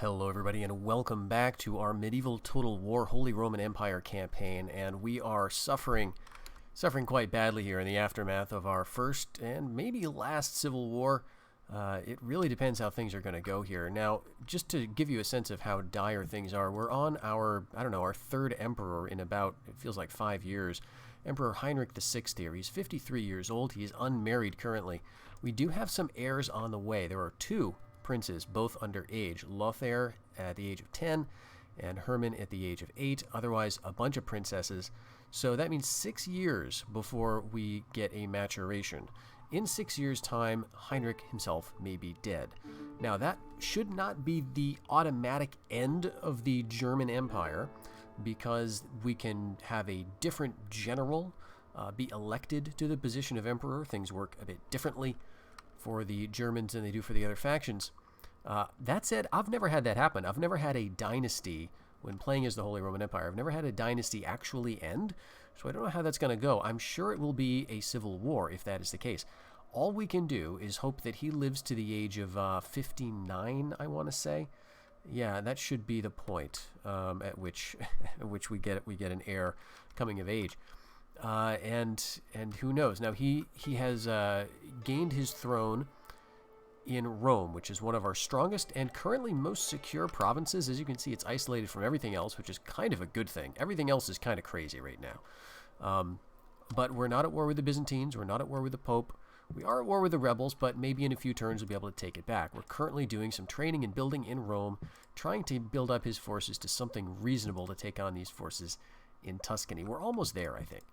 Hello everybody and welcome back to our Medieval Total War Holy Roman Empire campaign, and we are suffering quite badly here in the aftermath of our first and maybe last civil war. It really depends how things are going to go here. Now, just to give you a sense of how dire things are, we're on our third emperor in about, it feels like 5 years. Emperor Heinrich VI here. He's 53 years old. He is unmarried currently. We do have some heirs on the way. There are two princes, both under age. Lothair at the age of 10 and Hermann at the age of 8. Otherwise, a bunch of princesses. So that means 6 years before we get a maturation. In 6 years' time, Heinrich himself may be dead. Now, that should not be the automatic end of the German Empire, because we can have a different general be elected to the position of emperor. Things work a bit differently for the Germans than they do for the other factions. That said, I've never had that happen. I've never had a dynasty, when playing as the Holy Roman Empire, I've never had a dynasty actually end, so I don't know how that's going to go. I'm sure it will be a civil war if that is the case. All we can do is hope that he lives to the age of 59, I want to say. Yeah, that should be the point at which we get an heir coming of age. And who knows? Now, he has gained his throne in Rome, which is one of our strongest and currently most secure provinces. As you can see, it's isolated from everything else, which is kind of a good thing. Everything else is kind of crazy right now. But we're not at war with the Byzantines. We're not at war with the Pope. We are at war with the rebels, but maybe in a few turns we'll be able to take it back. We're currently doing some training and building in Rome, trying to build up his forces to something reasonable to take on these forces in Tuscany. We're almost there, I think.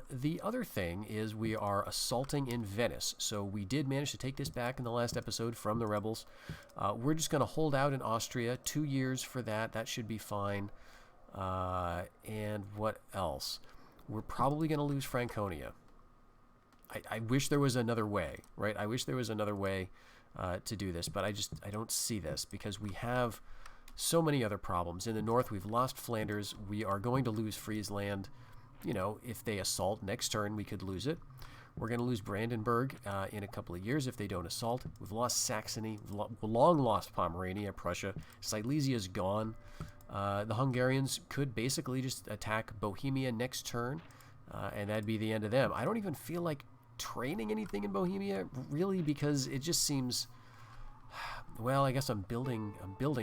The other thing is we are assaulting in Venice. So we did manage to take this back in the last episode from the rebels. We're just going to hold out in Austria. 2 years for that. That should be fine. And what else? We're probably going to lose Franconia. I wish there was another way, right? I wish there was another way to do this, but I don't see this because we have so many other problems. In the north, we've lost Flanders. We are going to lose Friesland. You know, if they assault next turn, we could lose it. We're going to lose Brandenburg in a couple of years if they don't assault. We've lost Saxony. We've long lost Pomerania, Prussia. Silesia is gone. The Hungarians could basically just attack Bohemia next turn, and that'd be the end of them. I don't even feel like training anything in Bohemia, really, because it just seems... Well, I guess I'm building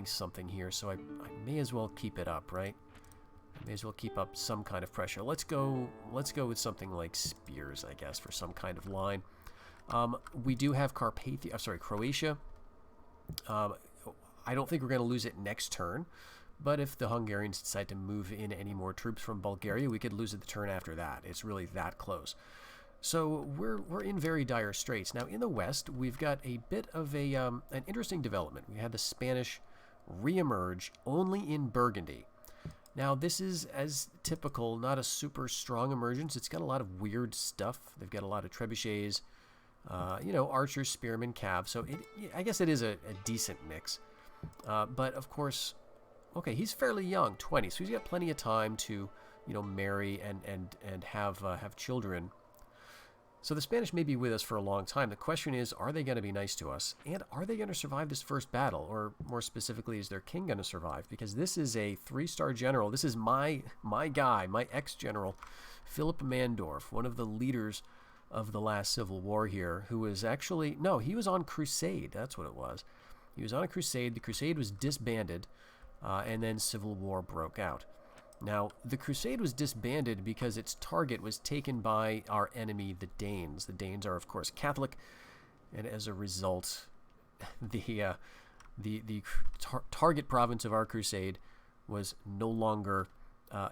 something here, so I may as well keep it up, right? May as well keep up some kind of pressure. Let's go with something like spears, I guess, for some kind of line. We do have Croatia. I don't think we're going to lose it next turn, but if the Hungarians decide to move in any more troops from Bulgaria, we could lose it the turn after that. It's really that close. So we're in very dire straits. Now, in the west, we've got a bit of an interesting development. We had the Spanish reemerge only in Burgundy. Now, this is, as typical, not a super strong emergence. It's got a lot of weird stuff. They've got a lot of trebuchets, archers, spearmen, cav. So I guess it is a decent mix. But, of course, okay, he's fairly young, 20. So he's got plenty of time to, marry and have children. So the Spanish may be with us for a long time. The question is, are they going to be nice to us? And are they going to survive this first battle? Or more specifically, is their king going to survive? Because this is a 3-star general. This is my guy, my ex-general, Philip Mandorf, one of the leaders of the last civil war here, who was actually... No, he was on crusade. That's what it was. He was on a crusade. The crusade was disbanded, and then civil war broke out. Now, the crusade was disbanded because its target was taken by our enemy, the Danes. The Danes are, of course, Catholic, and as a result, the target province of our crusade was no longer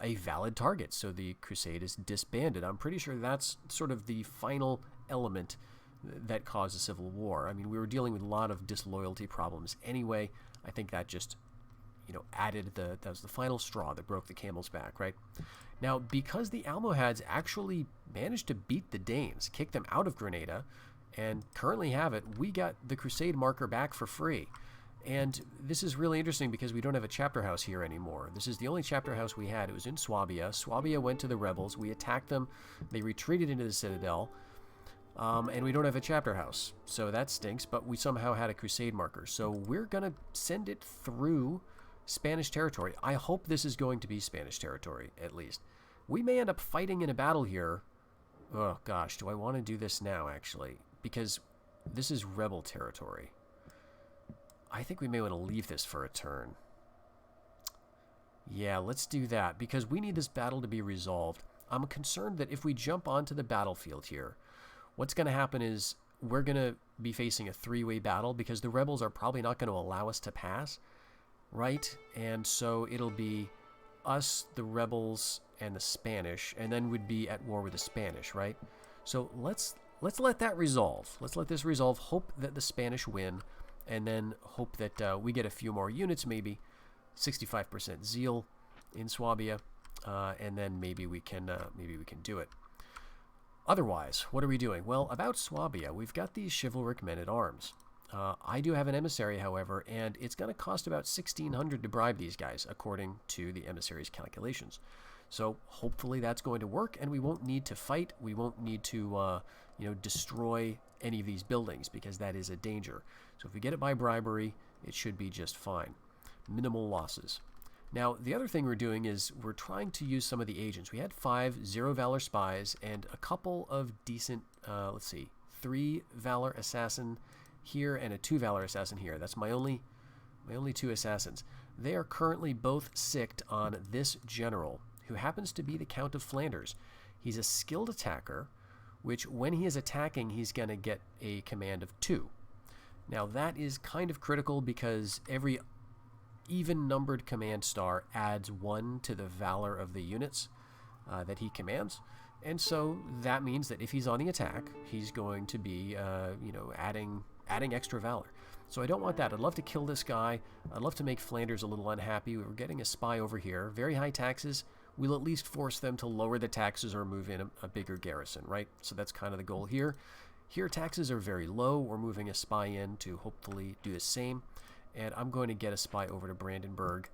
a valid target, so the crusade is disbanded. I'm pretty sure that's sort of the final element that caused a civil war. I mean, we were dealing with a lot of disloyalty problems anyway. I think that just... that was the final straw that broke the camel's back, right? Now, because the Almohads actually managed to beat the Danes, kick them out of Grenada, and currently have it, we got the Crusade marker back for free. And this is really interesting because we don't have a chapter house here anymore. This is the only chapter house we had. It was in Swabia. Swabia went to the rebels. We attacked them. They retreated into the citadel. And we don't have a chapter house, so that stinks, but we somehow had a crusade marker. So we're going to send it through Spanish territory. I hope this is going to be Spanish territory, at least. We may end up fighting in a battle here. Oh, gosh, do I want to do this now, actually? Because this is rebel territory. I think we may want to leave this for a turn. Yeah, let's do that, because we need this battle to be resolved. I'm concerned that if we jump onto the battlefield here, what's going to happen is we're going to be facing a three-way battle because the rebels are probably not going to allow us to pass, right? And so it'll be us, the rebels, and the Spanish, and then we'd be at war with the Spanish, right? So let's let that resolve. Let's let this resolve. Hope that the Spanish win, and then hope that we get a few more units, maybe 65% zeal in Swabia, and then maybe we can do it. Otherwise, what are we doing? Well, about Swabia, we've got these chivalric men-at-arms. I do have an emissary, however, and it's going to cost about 1,600 to bribe these guys, according to the emissary's calculations. So hopefully that's going to work, and we won't need to fight. We won't need to, destroy any of these buildings, because that is a danger. So if we get it by bribery, it should be just fine. Minimal losses. Now, the other thing we're doing is we're trying to use some of the agents. We had 5 0 Valor spies and a couple of decent, 3 Valor assassin here and a 2 Valor assassin here. That's my only 2 assassins. They are currently both sicked on this general, who happens to be the Count of Flanders. He's a skilled attacker, which when he is attacking, he's going to get a command of 2. Now, that is kind of critical because every even-numbered command star adds 1 to the valor of the units that he commands. And so that means that if he's on the attack, he's going to be, adding extra valor. So I don't want that. I'd love to kill this guy. I'd love to make Flanders a little unhappy. We're getting a spy over here. Very high taxes. We'll at least force them to lower the taxes or move in a bigger garrison, right? So that's kind of the goal here. Here, taxes are very low. We're moving a spy in to hopefully do the same. And I'm going to get a spy over to Brandenburg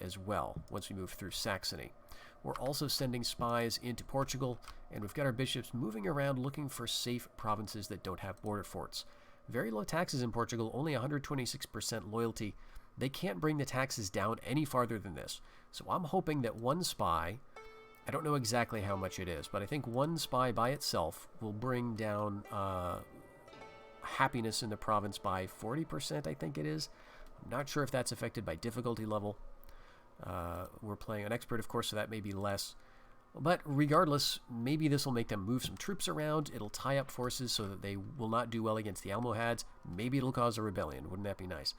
as well once we move through Saxony. We're also sending spies into Portugal, and we've got our bishops moving around looking for safe provinces that don't have border forts. Very low taxes in Portugal, only 126% loyalty. They can't bring the taxes down any farther than this. So I'm hoping that one spy, I don't know exactly how much it is, but I think one spy by itself will bring down happiness in the province by 40%, I think it is. I'm not sure if that's affected by difficulty level. We're playing on expert, of course, so that may be less. But regardless, maybe this will make them move some troops around. It'll tie up forces so that they will not do well against the Almohads. Maybe it'll cause a rebellion. Wouldn't that be nice?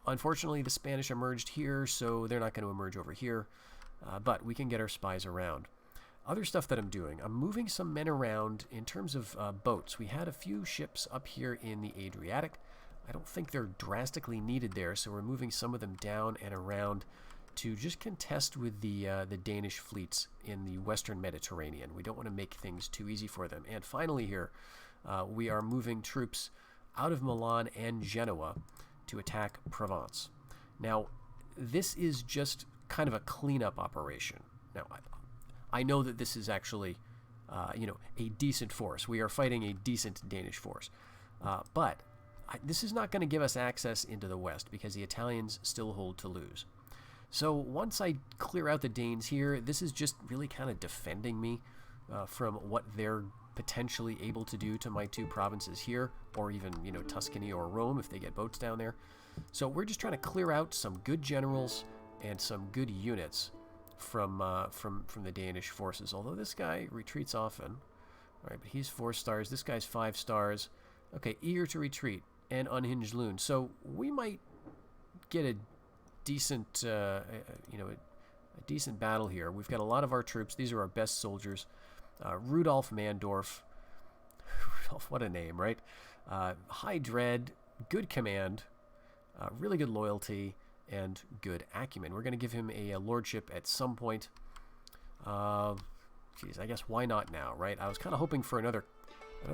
Unfortunately, the Spanish emerged here, so they're not going to emerge over here. But we can get our spies around. Other stuff that I'm doing, I'm moving some men around in terms of boats. We had a few ships up here in the Adriatic. I don't think they're drastically needed there, so we're moving some of them down and around to just contest with the Danish fleets in the Western Mediterranean. We don't want to make things too easy for them. And finally here, we are moving troops out of Milan and Genoa to attack Provence. Now, this is just kind of a cleanup operation. Now, I know that this is actually, a decent force. We are fighting a decent Danish force. But this is not going to give us access into the west because the Italians still hold Toulouse. So once I clear out the Danes here, this is just really kind of defending me from what they're potentially able to do to my 2 provinces here, or even, Tuscany or Rome if they get boats down there. So we're just trying to clear out some good generals and some good units from the Danish forces. Although this guy retreats often. All right, but he's 4 stars. This guy's 5 stars. Okay, eager to retreat and unhinged loon. So we might get a decent, a decent battle here. We've got a lot of our troops. These are our best soldiers. Rudolf Mandorf. Rudolf, what a name, right? High dread, good command, really good loyalty, and good acumen. We're going to give him a lordship at some point. I guess why not now, right? I was kind of hoping for another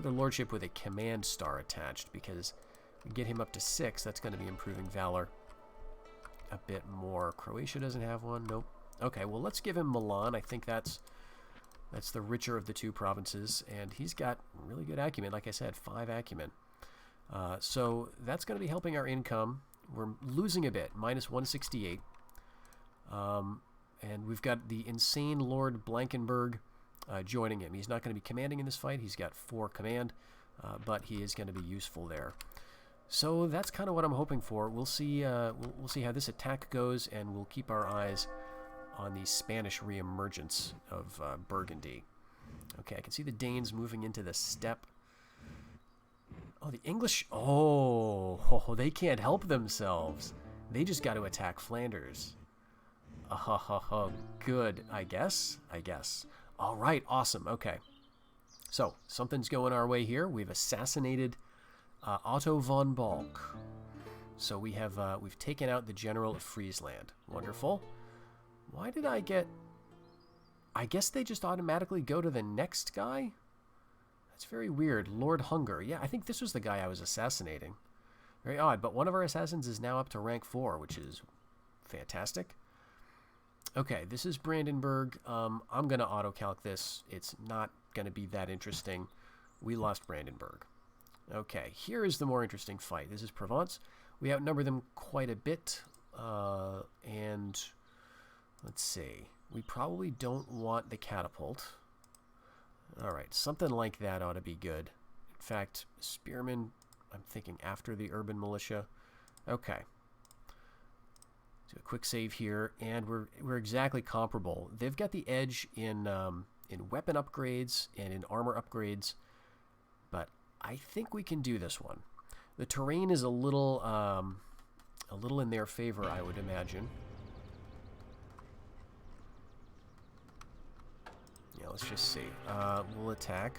lordship with a command star attached, because we get him up to 6. That's going to be improving valor a bit more. Croatia doesn't have one. Nope. Okay, well, let's give him Milan. I think that's That's the richer of the two provinces, and he's got really good acumen. Like I said, 5 acumen. So that's going to be helping our income. We're losing a bit, minus 168. And we've got the insane Lord Blankenberg joining him. He's not going to be commanding in this fight. He's got 4 command, but he is going to be useful there. So that's kind of what I'm hoping for. We'll see. We'll see how this attack goes, and we'll keep our eyes on the Spanish reemergence of Burgundy. Okay, I can see the Danes moving into the steppe. Oh, the English. Oh, they can't help themselves. They just got to attack Flanders. Good, I guess. All right, awesome. Okay. So, something's going our way here. We've assassinated Otto von Balk. So we've taken out the General of Friesland. Wonderful. Why did I get... I guess they just automatically go to the next guy? That's very weird. Lord Hunger. Yeah, I think this was the guy I was assassinating. Very odd, but one of our assassins is now up to rank 4, which is fantastic. Okay, this is Brandenburg. I'm going to auto-calc this. It's not going to be that interesting. We lost Brandenburg. Okay, here is the more interesting fight. This is Provence. We outnumber them quite a bit. And let's see. We probably don't want the catapult. Alright, something like that ought to be good. In fact, Spearmen, I'm thinking after the urban militia. Okay. Do a quick save here, and we're exactly comparable. They've got the edge in weapon upgrades and in armor upgrades, but I think we can do this one. The terrain is a little in their favor, I would imagine. Yeah, let's just see. We'll attack.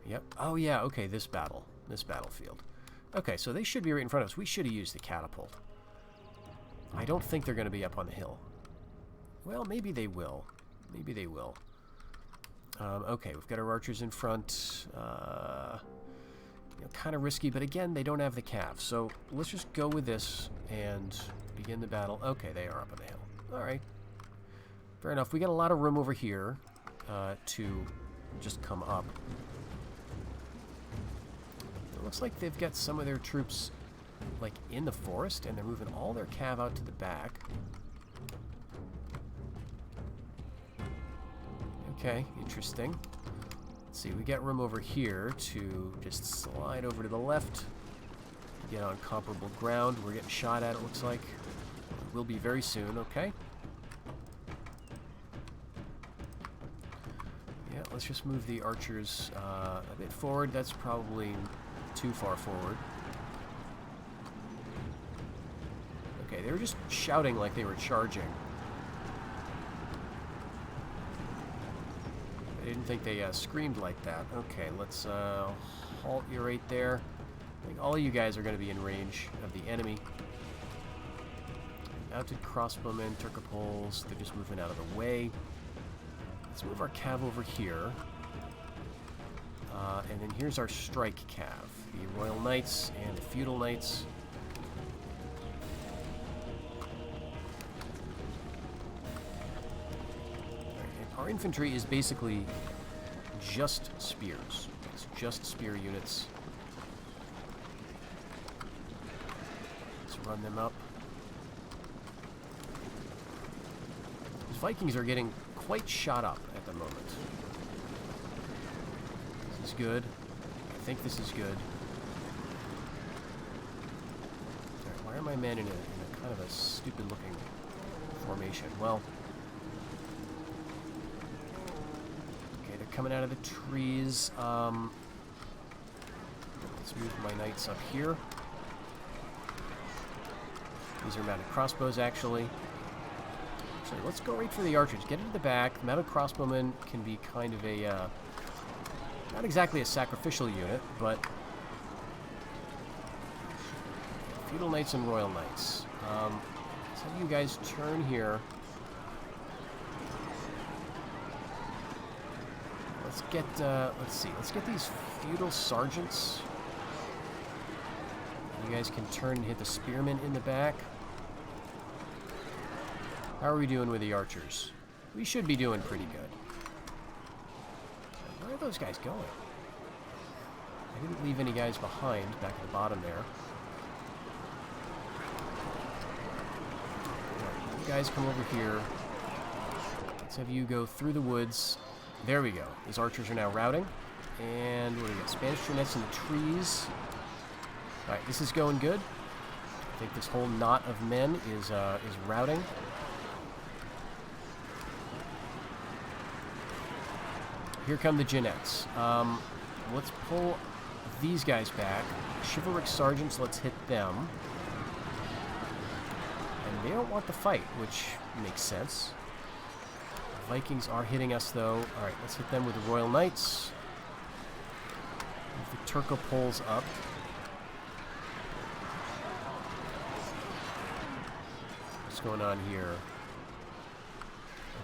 Yep. Oh yeah. Okay. This battlefield. Okay, so they should be right in front of us. We should have used the catapult. I don't think they're going to be up on the hill. Well, maybe they will. Maybe they will. Okay, we've got our archers in front. Kind of risky, but again, they don't have the cav. So let's just go with this and begin the battle. Okay, they are up on the hill. All right. Fair enough. We got a lot of room over here to just come up. It looks like they've got some of their troops like in the forest, and they're moving all their cav out to the back. Okay, interesting. Let's see, we got room over here to just slide over to the left, get on comparable ground. We're getting shot at, it looks like. Will be very soon, okay? Yeah, let's just move the archers a bit forward. That's probably too far forward. Okay, they were just shouting like they were charging. I didn't think they screamed like that. Okay, let's halt you right there. I think all of you guys are going to be in range of the enemy. Mounted crossbowmen, Turcopoles, they're just moving out of the way. Let's move our cav over here. And then here's our strike cav. The Royal Knights and the Feudal Knights. Our infantry is basically just spears. It's just spear units. Let's run them up. These Vikings are getting quite shot up at the moment. This is good. I think this is good. Right, why are my men in a kind of a stupid looking formation? Well, coming out of the trees. Let's move my knights up here. These are mounted crossbows, actually. Actually, let's go right for the archers. Get into the back. Mounted crossbowmen can be kind of a, not exactly a sacrificial unit, but Feudal Knights and Royal Knights. So you guys turn here. Let's get, let's get these feudal sergeants. You guys can turn and hit the spearmen in the back. How are we doing with the archers? We should be doing pretty good. Where are those guys going? I didn't leave any guys behind back at the bottom there. Right, you guys come over here. Let's have you go through the woods. There we go. These archers are now routing. And what do we got? Spanish Trinets in the trees. Alright, this is going good. I think this whole knot of men is routing. Here come the Jeanettes. Let's pull these guys back. Chivalric Sergeants, let's hit them. And they don't want the fight, which makes sense. The Vikings are hitting us, though. Alright, let's hit them with the Royal Knights. Move the Turco Poles up. What's going on here?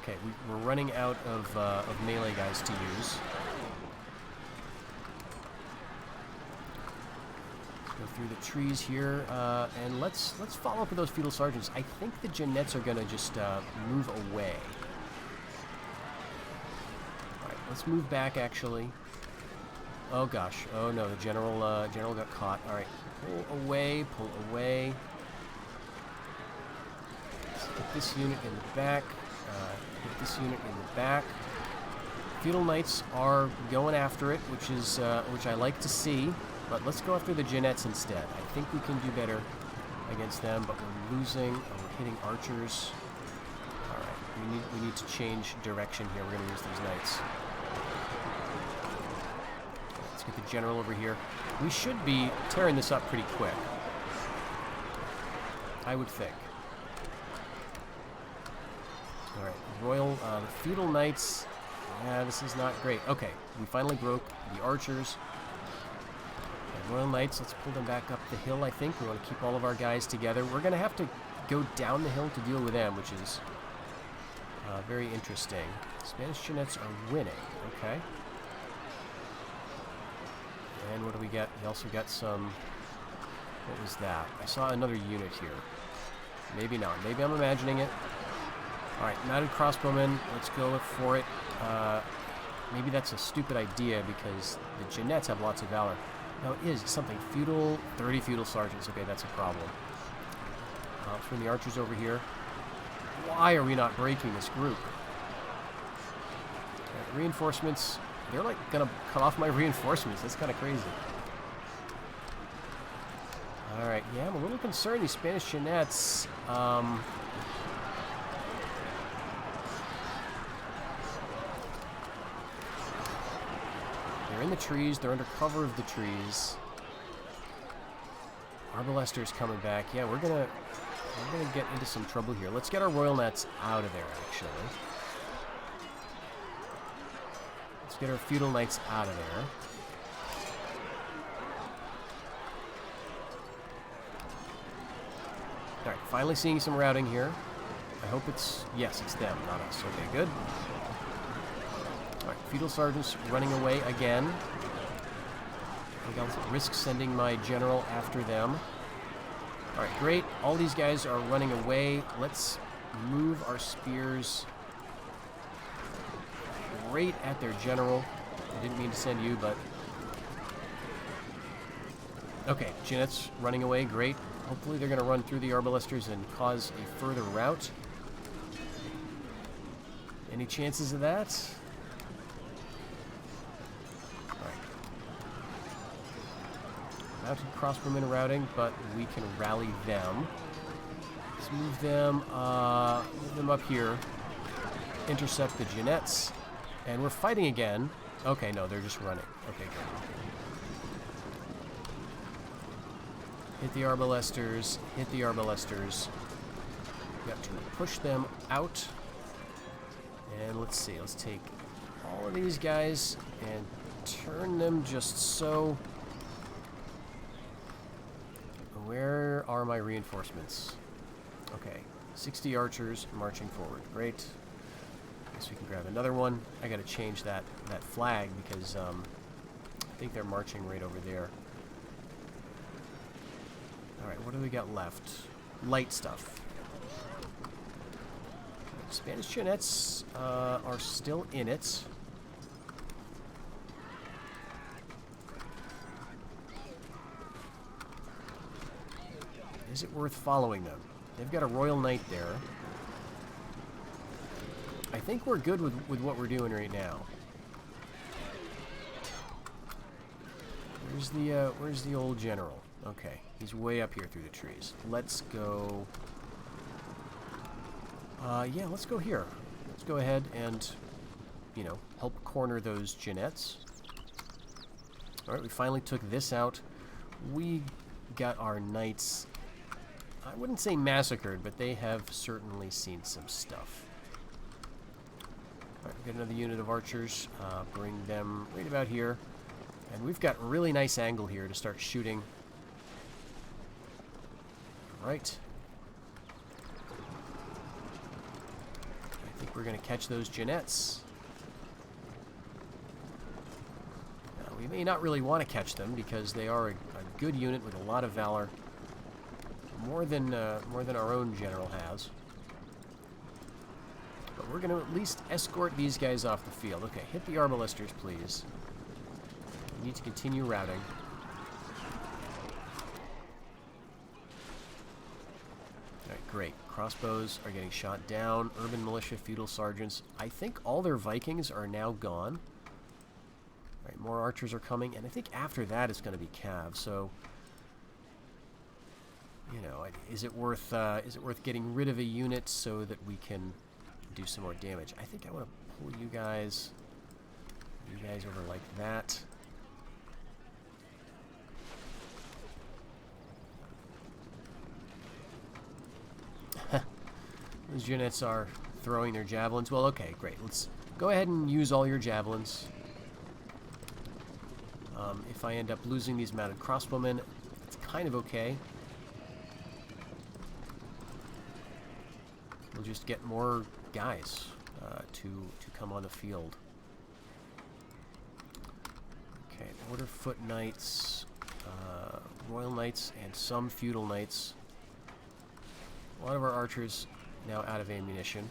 Okay, we're running out of melee guys to use. Let's go through the trees here, and let's follow up with those feudal sergeants. I think the Jeanettes are going to just move away. All right, let's move back. Actually, oh gosh, oh no, the general got caught. All right, pull away, pull away. Let's get this unit in the back. Hit this unit in the back. Feudal Knights are going after it, which I like to see. But let's go after the Jeanettes instead. I think we can do better against them, but we're losing. We're hitting archers. All right, we need to change direction here. We're going to use these knights. Let's get the general over here. We should be tearing this up pretty quick, I would think. All right, the feudal knights. Yeah, this is not great. Okay, we finally broke the archers. And Royal Knights, let's pull them back up the hill, I think. We want to keep all of our guys together. We're going to have to go down the hill to deal with them, which is very interesting. Spanish Jeanettes are winning. Okay. And what do we get? We also got some... What was that? I saw another unit here. Maybe not. Maybe I'm imagining it. Alright, mounted crossbowmen, let's go for it. Maybe that's a stupid idea because the Jeanettes have lots of valor. Now it is something feudal, 30 feudal sergeants. Okay, that's a problem. Let's bring the archers over here. Why are we not breaking this group? Right, reinforcements, they're like gonna cut off my reinforcements. That's kind of crazy. Alright, yeah, I'm a little concerned. These Spanish Jeanettes, they're in the trees. They're under cover of the trees. Arbalester's coming back. Yeah, we're gonna get into some trouble here. Let's get our Royal Knights out of there, actually. Let's get our Feudal Knights out of there. Alright, finally seeing some routing here. I hope it's... Yes, it's them, not us. Okay, good. Alright, Feudal Sergeants running away again. I think I'll risk sending my general after them. Alright, great. All these guys are running away. Let's move our spears right at their general. I didn't mean to send you, but... Okay, Jeanette's running away. Great. Hopefully they're going to run through the Arbalesters and cause a further rout. Any chances of that? Mounted crossbowmen routing, but we can rally them. Let's move them up here. Intercept the Jeanettes. And we're fighting again. Okay, no, they're just running. Okay, good. Hit the Arbalesters. Hit the Arbalesters. We got to push them out. And let's see. Let's take all of these guys and turn them just so... Where are my reinforcements? Okay, 60 archers marching forward. Great. Guess we can grab another one. I gotta change that flag because I think they're marching right over there. Alright, what do we got left? Light stuff. Spanish Jeanettes are still in it. Is it worth following them? They've got a Royal Knight there. I think we're good with what we're doing right now. Where's the old general? Okay, he's way up here through the trees. Let's go... yeah, let's go here. Let's go ahead and, you know, help corner those Jeanettes. Alright, we finally took this out. We got our knights, I wouldn't say massacred, but they have certainly seen some stuff. Alright, we got another unit of archers. Bring them right about here. And we've got a really nice angle here to start shooting. Right. I think we're going to catch those Jeanettes. Now, we may not really want to catch them because they are a good unit with a lot of valor. More than our own general has. But we're going to at least escort these guys off the field. Okay, hit the arbalesters, please. We need to continue routing. Alright, great. Crossbows are getting shot down. Urban militia, feudal sergeants. I think all their Vikings are now gone. Alright, more archers are coming, and I think after that it's going to be cav, so... You know, is it worth getting rid of a unit so that we can do some more damage? I think I want to pull you guys over like that. Those units are throwing their javelins. Well, okay, great. Let's go ahead and use all your javelins. If I end up losing these mounted crossbowmen, it's kind of okay. We'll just get more guys to come on the field. Okay, Order Foot Knights, Royal Knights, and some Feudal Knights. A lot of our archers now out of ammunition.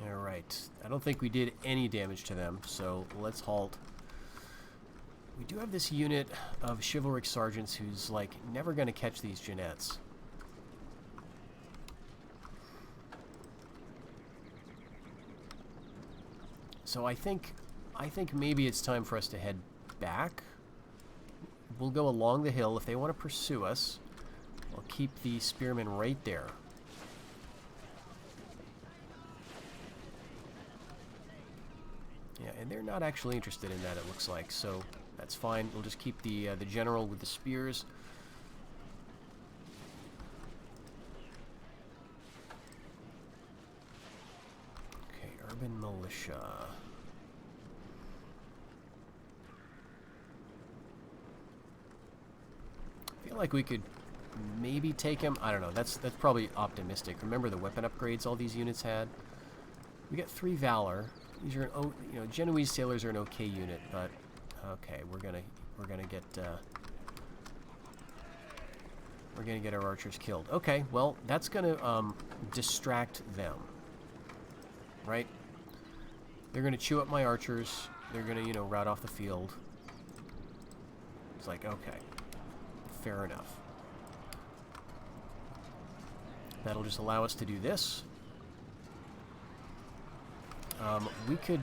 Alright, I don't think we did any damage to them, so let's halt. We do have this unit of chivalric sergeants who's, like, never going to catch these Jeanettes. So I think maybe it's time for us to head back. We'll go along the hill. If they want to pursue us, we'll keep the spearmen right there. Yeah, and they're not actually interested in that, it looks like, so that's fine. We'll just keep the general with the spears. Okay, urban militia. I feel like we could maybe take him. I don't know. That's probably optimistic. Remember the weapon upgrades all these units had? We get 3 valor. These are Genoese sailors are an okay unit, but okay, we're gonna get our archers killed. Okay, well that's gonna distract them, right? They're gonna chew up my archers. They're gonna rout off the field. It's like, okay, fair enough. That'll just allow us to do this. We could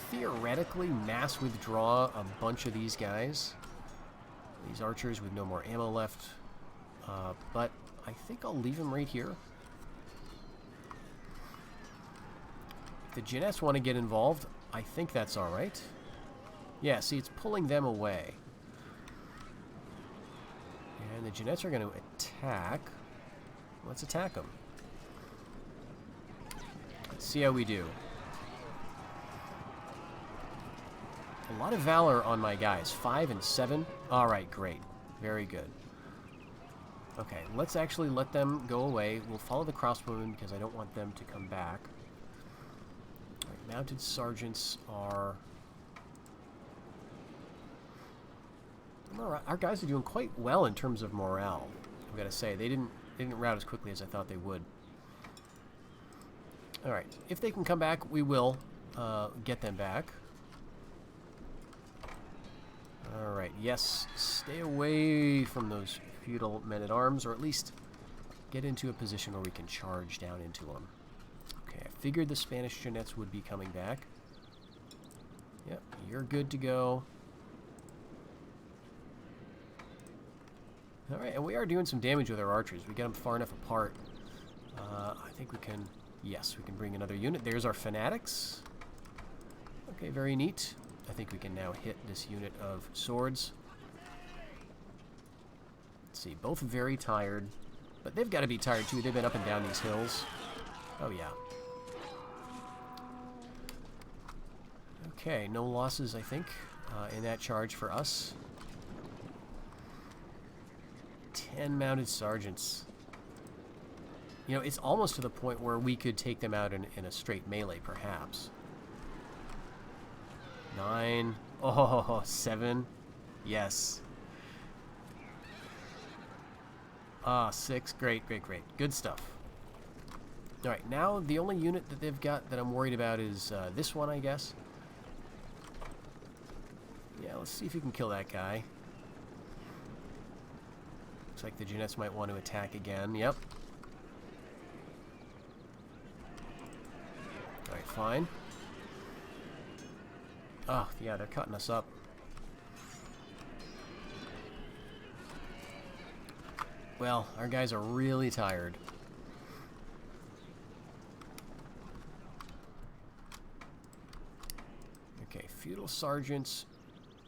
theoretically mass withdraw a bunch of these guys. These archers with no more ammo left. But I think I'll leave them right here. If the Jeanettes want to get involved, I think that's alright. Yeah, see, it's pulling them away. And the Jeanettes are going to attack. Let's attack them. Let's see how we do. A lot of valor on my guys. 5 and 7. Alright, great. Very good. Okay, let's actually let them go away. We'll follow the crossbowmen because I don't want them to come back. Right, mounted sergeants are... Alright, our guys are doing quite well in terms of morale. I've got to say, they didn't rout as quickly as I thought they would. All right, if they can come back, we will get them back. All right, yes, stay away from those feudal men-at-arms, or at least get into a position where we can charge down into them. Okay, I figured the Spanish Jeannettes would be coming back. Yep, you're good to go. All right, and we are doing some damage with our archers. We get them far enough apart. I think we can... Yes, we can bring another unit. There's our fanatics. Okay, very neat. I think we can now hit this unit of swords. Let's see, both very tired. But they've got to be tired too. They've been up and down these hills. Oh, yeah. Okay, no losses, I think, in that charge for us. 10 mounted sergeants. You know, it's almost to the point where we could take them out in a straight melee, perhaps. 9. Oh, 7. Yes. 6. Great, great, great. Good stuff. Alright, now the only unit that they've got that I'm worried about is this one, I guess. Yeah, let's see if we can kill that guy. Looks like the Jeanettes might want to attack again. Yep. Alright, fine. Oh, yeah, they're cutting us up. Well, our guys are really tired. Okay, feudal sergeants,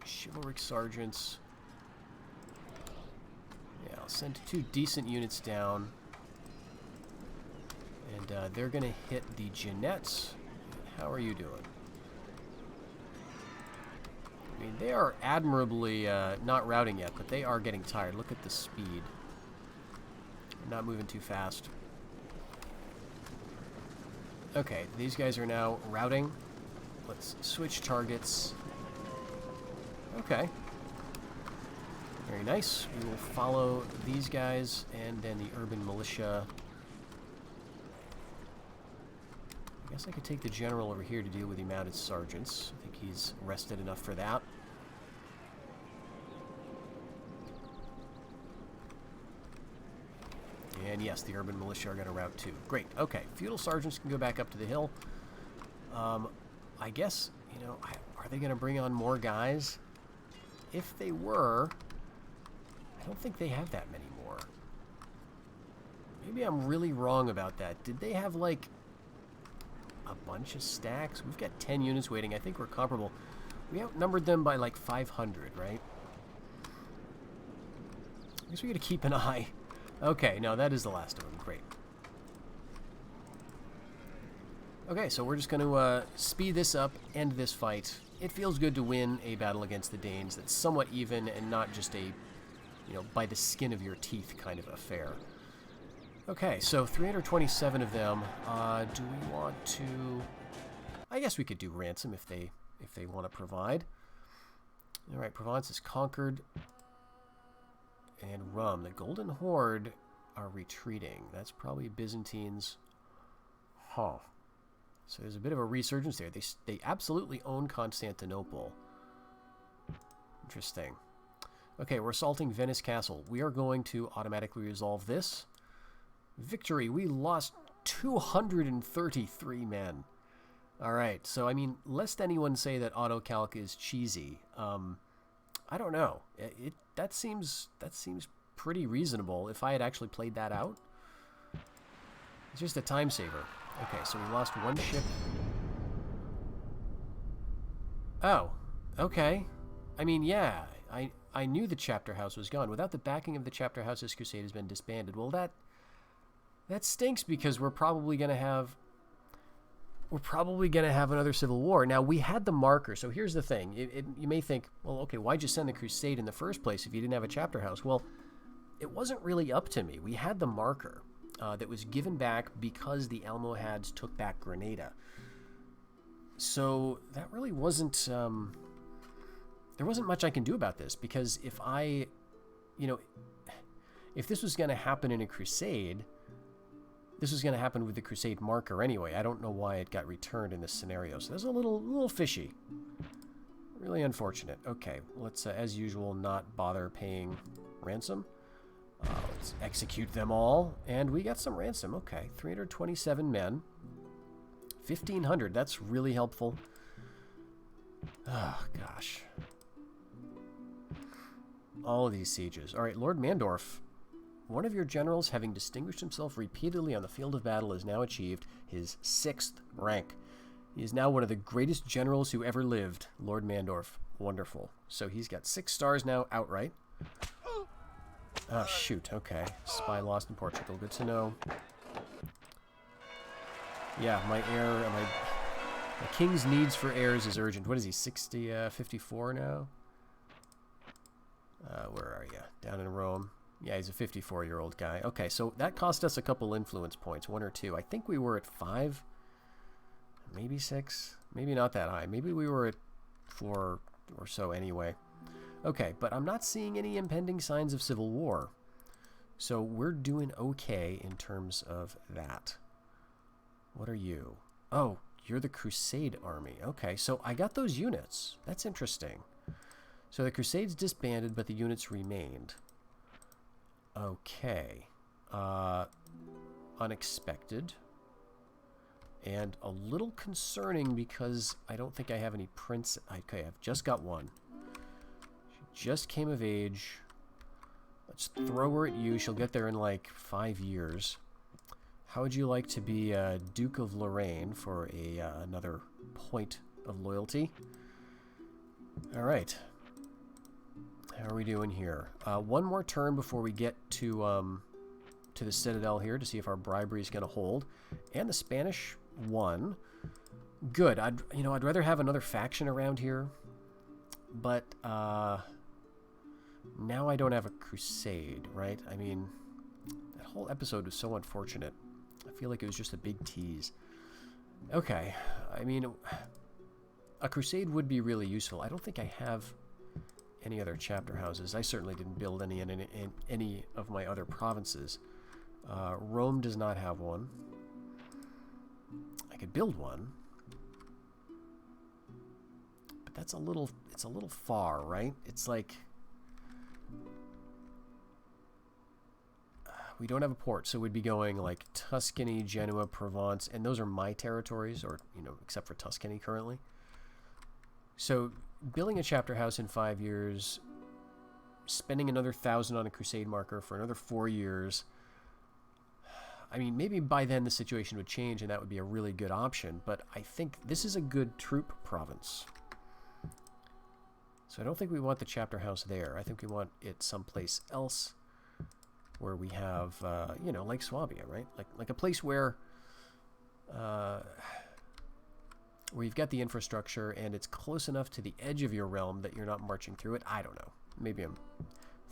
chivalric sergeants. Yeah, I'll send 2 decent units down. And they're going to hit the Jeanettes. How are you doing? I mean, they are admirably not routing yet, but they are getting tired. Look at the speed. They're not moving too fast. Okay, these guys are now routing. Let's switch targets. Okay. Very nice. We will follow these guys and then the urban militia. I guess I could take the general over here to deal with the mounted sergeants. I think he's rested enough for that. And yes, the urban militia are going to rout too. Great. Okay, feudal sergeants can go back up to the hill. I guess, you know, are they going to bring on more guys? If they were, I don't think they have that many more. Maybe I'm really wrong about that. Did they have, like, a bunch of stacks? We've got 10 units waiting. I think we're comparable. We outnumbered them by, like, 500, right? I guess we got to keep an eye. Okay, no, that is the last of them. Great. Okay, so we're just going to speed this up, end this fight. It feels good to win a battle against the Danes that's somewhat even and not just a, you know, by the skin of your teeth kind of affair. Okay, so 327 of them. Do we want to... I guess we could do ransom if they want to provide. All right, Provence is conquered. And Rum. The Golden Horde are retreating. That's probably Byzantines. Huh. So there's a bit of a resurgence there. They absolutely own Constantinople. Interesting. Okay, we're assaulting Venice Castle. We are going to automatically resolve this. Victory. We lost 233 men. All right. So, I mean, lest anyone say that AutoCalc is cheesy, I don't know. That seems pretty reasonable if I had actually played that out. It's just a time saver. Okay, so we lost 1 ship. Oh, okay. I mean, yeah, I knew the chapter house was gone. Without the backing of the chapter house, this crusade has been disbanded. Well, that stinks because we're probably gonna have another civil war. Now, we had the marker, so here's the thing. You may think, well, okay, why'd you send the crusade in the first place if you didn't have a chapter house? Well, it wasn't really up to me. We had the marker that was given back because the Almohads took back Grenada. So that really wasn't... there wasn't much I can do about this, because if I... You know, if this was going to happen in a crusade, this was going to happen with the crusade marker anyway. I don't know why it got returned in this scenario. So that's a little fishy. Really unfortunate. Okay, let's, as usual, not bother paying ransom. Let's execute them all. And we got some ransom. Okay, 327 men. 1,500. That's really helpful. Oh, gosh. All of these sieges. All right, Lord Mandorf. One of your generals, having distinguished himself repeatedly on the field of battle, has now achieved his 6th rank. He is now one of the greatest generals who ever lived, Lord Mandorf. Wonderful. So he's got 6 stars now outright. Oh, shoot. Okay. Spy lost in Portugal. Good to know. Yeah, my heir, my king's needs for heirs is urgent. What is he, 54 now? Where are you? Down in Rome. Yeah, he's a 54-year-old guy. Okay, so that cost us a couple influence points, 1 or 2. I think we were at 5, maybe 6. Maybe not that high. Maybe we were at 4 or so anyway. Okay, but I'm not seeing any impending signs of civil war. So we're doing okay in terms of that. What are you? Oh, you're the Crusade army. Okay, so I got those units. That's interesting. So the Crusades disbanded, but the units remained. Okay. Unexpected. And a little concerning because I don't think I have any prince. Okay, I've just got one. She just came of age. Let's throw her at you. She'll get there in like 5 years. How would you like to be Duke of Lorraine for another point of loyalty? All right. How are we doing here? One more turn before we get to the Citadel here to see if our bribery is going to hold. And the Spanish won. Good. I'd rather have another faction around here. But now I don't have a crusade, right? I mean, that whole episode was so unfortunate. I feel like it was just a big tease. Okay. I mean, a crusade would be really useful. I don't think I have any other chapter houses. I certainly didn't build any in any of my other provinces. Rome does not have one. I could build one, but it's a little far, right? It's like we don't have a port, so we'd be going like Tuscany, Genoa, Provence, and those are my territories, or except for Tuscany currently. So building a chapter house in 5 years, spending another 1,000 on a crusade marker for another 4 years. I mean, maybe by then the situation would change and that would be a really good option, but I think this is a good troop province. So I don't think we want the chapter house there. I think we want it someplace else where we have, like Swabia, right? Like a place where you've got the infrastructure and it's close enough to the edge of your realm that you're not marching through it. I don't know. Maybe I'm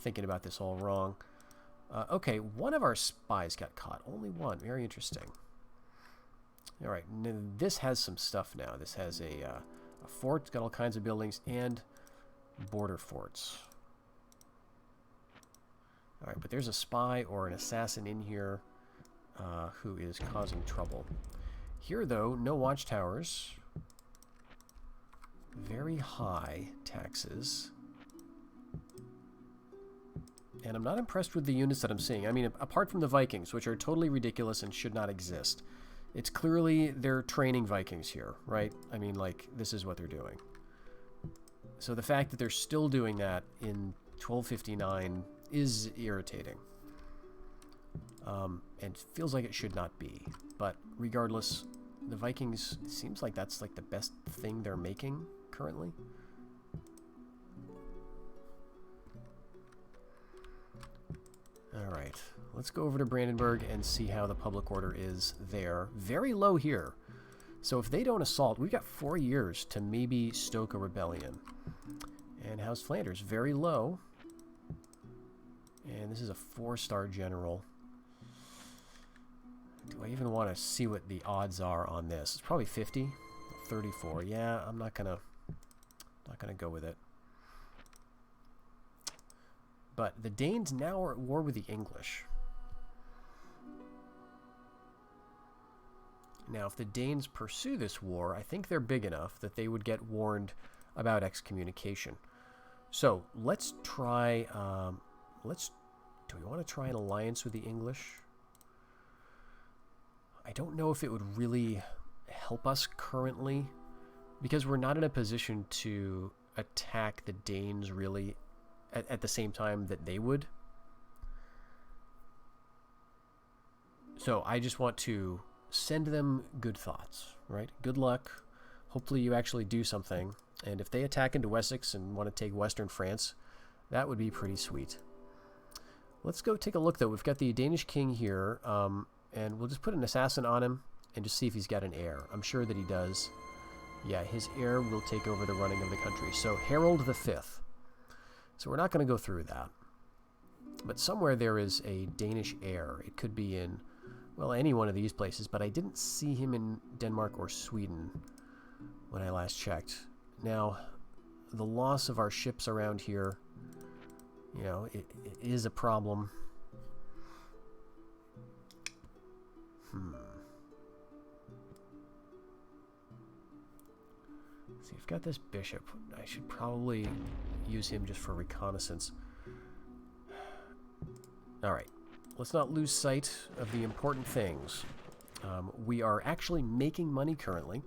thinking about this all wrong. Okay, one of our spies got caught. Only one. Very interesting. All right, this has some stuff now. This has a fort. It's got all kinds of buildings and border forts. All right, but there's a spy or an assassin in here who is causing trouble. Here, though, no watchtowers. Very high taxes. And I'm not impressed with the units that I'm seeing. I mean, apart from the Vikings, which are totally ridiculous and should not exist. It's clearly they're training Vikings here, right? I mean, like, this is what they're doing. So the fact that they're still doing that in 1259 is irritating. And feels like it should not be. But regardless, the Vikings, it seems like that's like the best thing they're making currently. Alright, let's go over to Brandenburg and see how the public order is there. Very low here. So if they don't assault, we've got 4 years to maybe stoke a rebellion. And House Flanders, very low. And this is a 4-star general. Do I even want to see what the odds are on this? It's probably 50, 34. Yeah, I'm not gonna go with it. But the Danes now are at war with the English. Now, if the Danes pursue this war, I think they're big enough that they would get warned about excommunication. So let's try. Do we want to try an alliance with the English? I don't know if it would really help us currently, because we're not in a position to attack the Danes really at the same time that they would. So I just want to send them good thoughts, right? Good luck. Hopefully you actually do something. And if they attack into Wessex and want to take Western France, that would be pretty sweet. Let's go take a look, though. We've got the Danish king here, and we'll just put an assassin on him and just see if he's got an heir. I'm sure that he does. Yeah, his heir will take over the running of the country. So Harold V. So we're not going to go through that. But somewhere there is a Danish heir. It could be in, well, any one of these places, but I didn't see him in Denmark or Sweden when I last checked. Now, the loss of our ships around here, you know, it is a problem. See, I've got this bishop. I should probably use him just for reconnaissance. Alright, let's not lose sight of the important things. We are actually making money currently.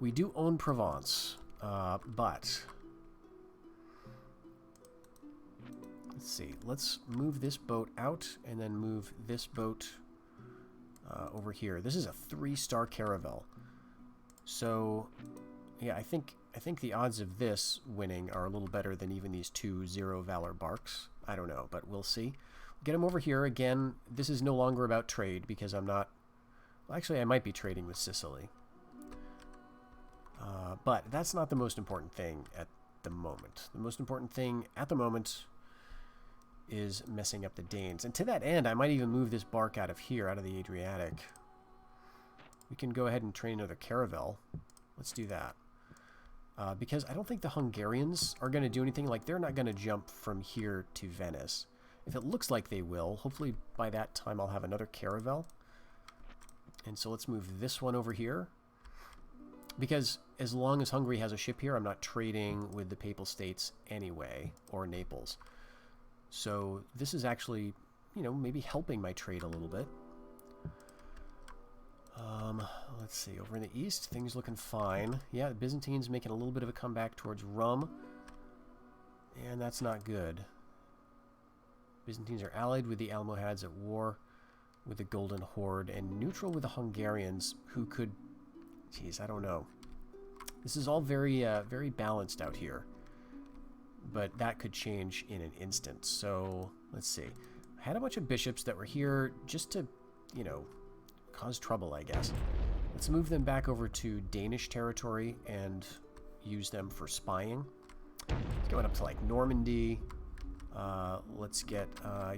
We do own Provence, but let's see. Let's move this boat out and then move this boat over here. This is a 3-star caravel. So, yeah, I think the odds of this winning are a little better than even these 2 0 valor barks. I don't know, but we'll see. Get him over here again. This is no longer about trade because I'm not. Well, actually, I might be trading with Sicily. But that's not the most important thing at the moment. The most important thing at the moment is messing up the Danes. And to that end, I might even move this bark out of here, out of the Adriatic. We can go ahead and train another caravel. Let's do that. Because I don't think the Hungarians are going to do anything. Like, they're not going to jump from here to Venice. If it looks like they will, hopefully by that time I'll have another caravel. And so let's move this one over here. Because as long as Hungary has a ship here, I'm not trading with the Papal States anyway, or Naples. So this is actually, you know, maybe helping my trade a little bit. Let's see, over in the east, things looking fine. Yeah, the Byzantines making a little bit of a comeback towards Rum. And that's not good. Byzantines are allied with the Almohads at war with the Golden Horde and neutral with the Hungarians, who could... Geez, I don't know. This is all very, very balanced out here. But that could change in an instant. So, let's see. I had a bunch of bishops that were here just to, you know, cause trouble, I guess. Let's move them back over to Danish territory and use them for spying. Going up to, like, Normandy. Let's get,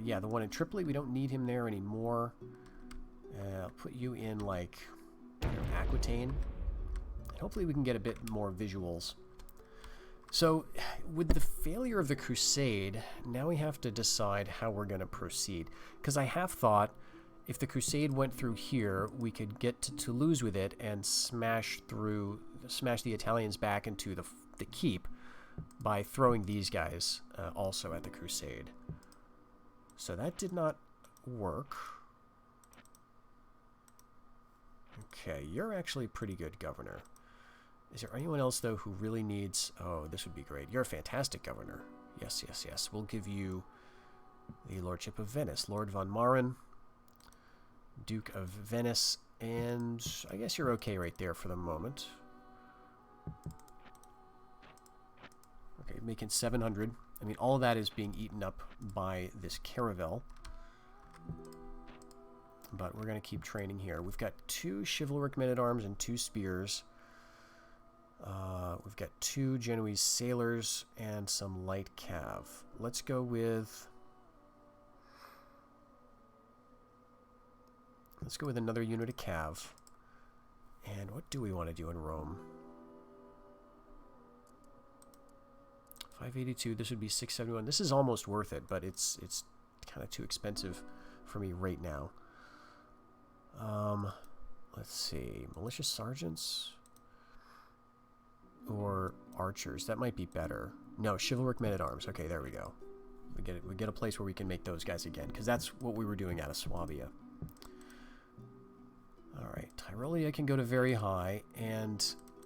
yeah, the one in Tripoli. We don't need him there anymore. I'll put you in, like, you know, Aquitaine. And hopefully we can get a bit more visuals. So, with the failure of the Crusade, now we have to decide how we're going to proceed. Because I have thought, if the Crusade went through here, we could get to Toulouse with it and smash the Italians back into the keep by throwing these guys also at the Crusade. So that did not work. Okay, you're actually a pretty good governor. Is there anyone else, though, who really needs... Oh, this would be great. You're a fantastic governor. Yes, yes, yes. We'll give you the Lordship of Venice. Lord von Maren, Duke of Venice, and I guess you're okay right there for the moment. Okay, making 700. I mean, all of that is being eaten up by this caravel. But we're going to keep training here. We've got 2 chivalric men-at-arms and 2 spears. We've got 2 Genoese sailors and some light cav. Let's go with... Let's go with another unit of cav. And what do we want to do in Rome? 582. This would be 671. This is almost worth it, but it's kind of too expensive for me right now. Let's see. Militia sergeants or archers. That might be better. No, chivalric men-at-arms. Okay, there we go. We get a place where we can make those guys again, because that's what we were doing out of Swabia. All right, Tyrolia can go to very high, and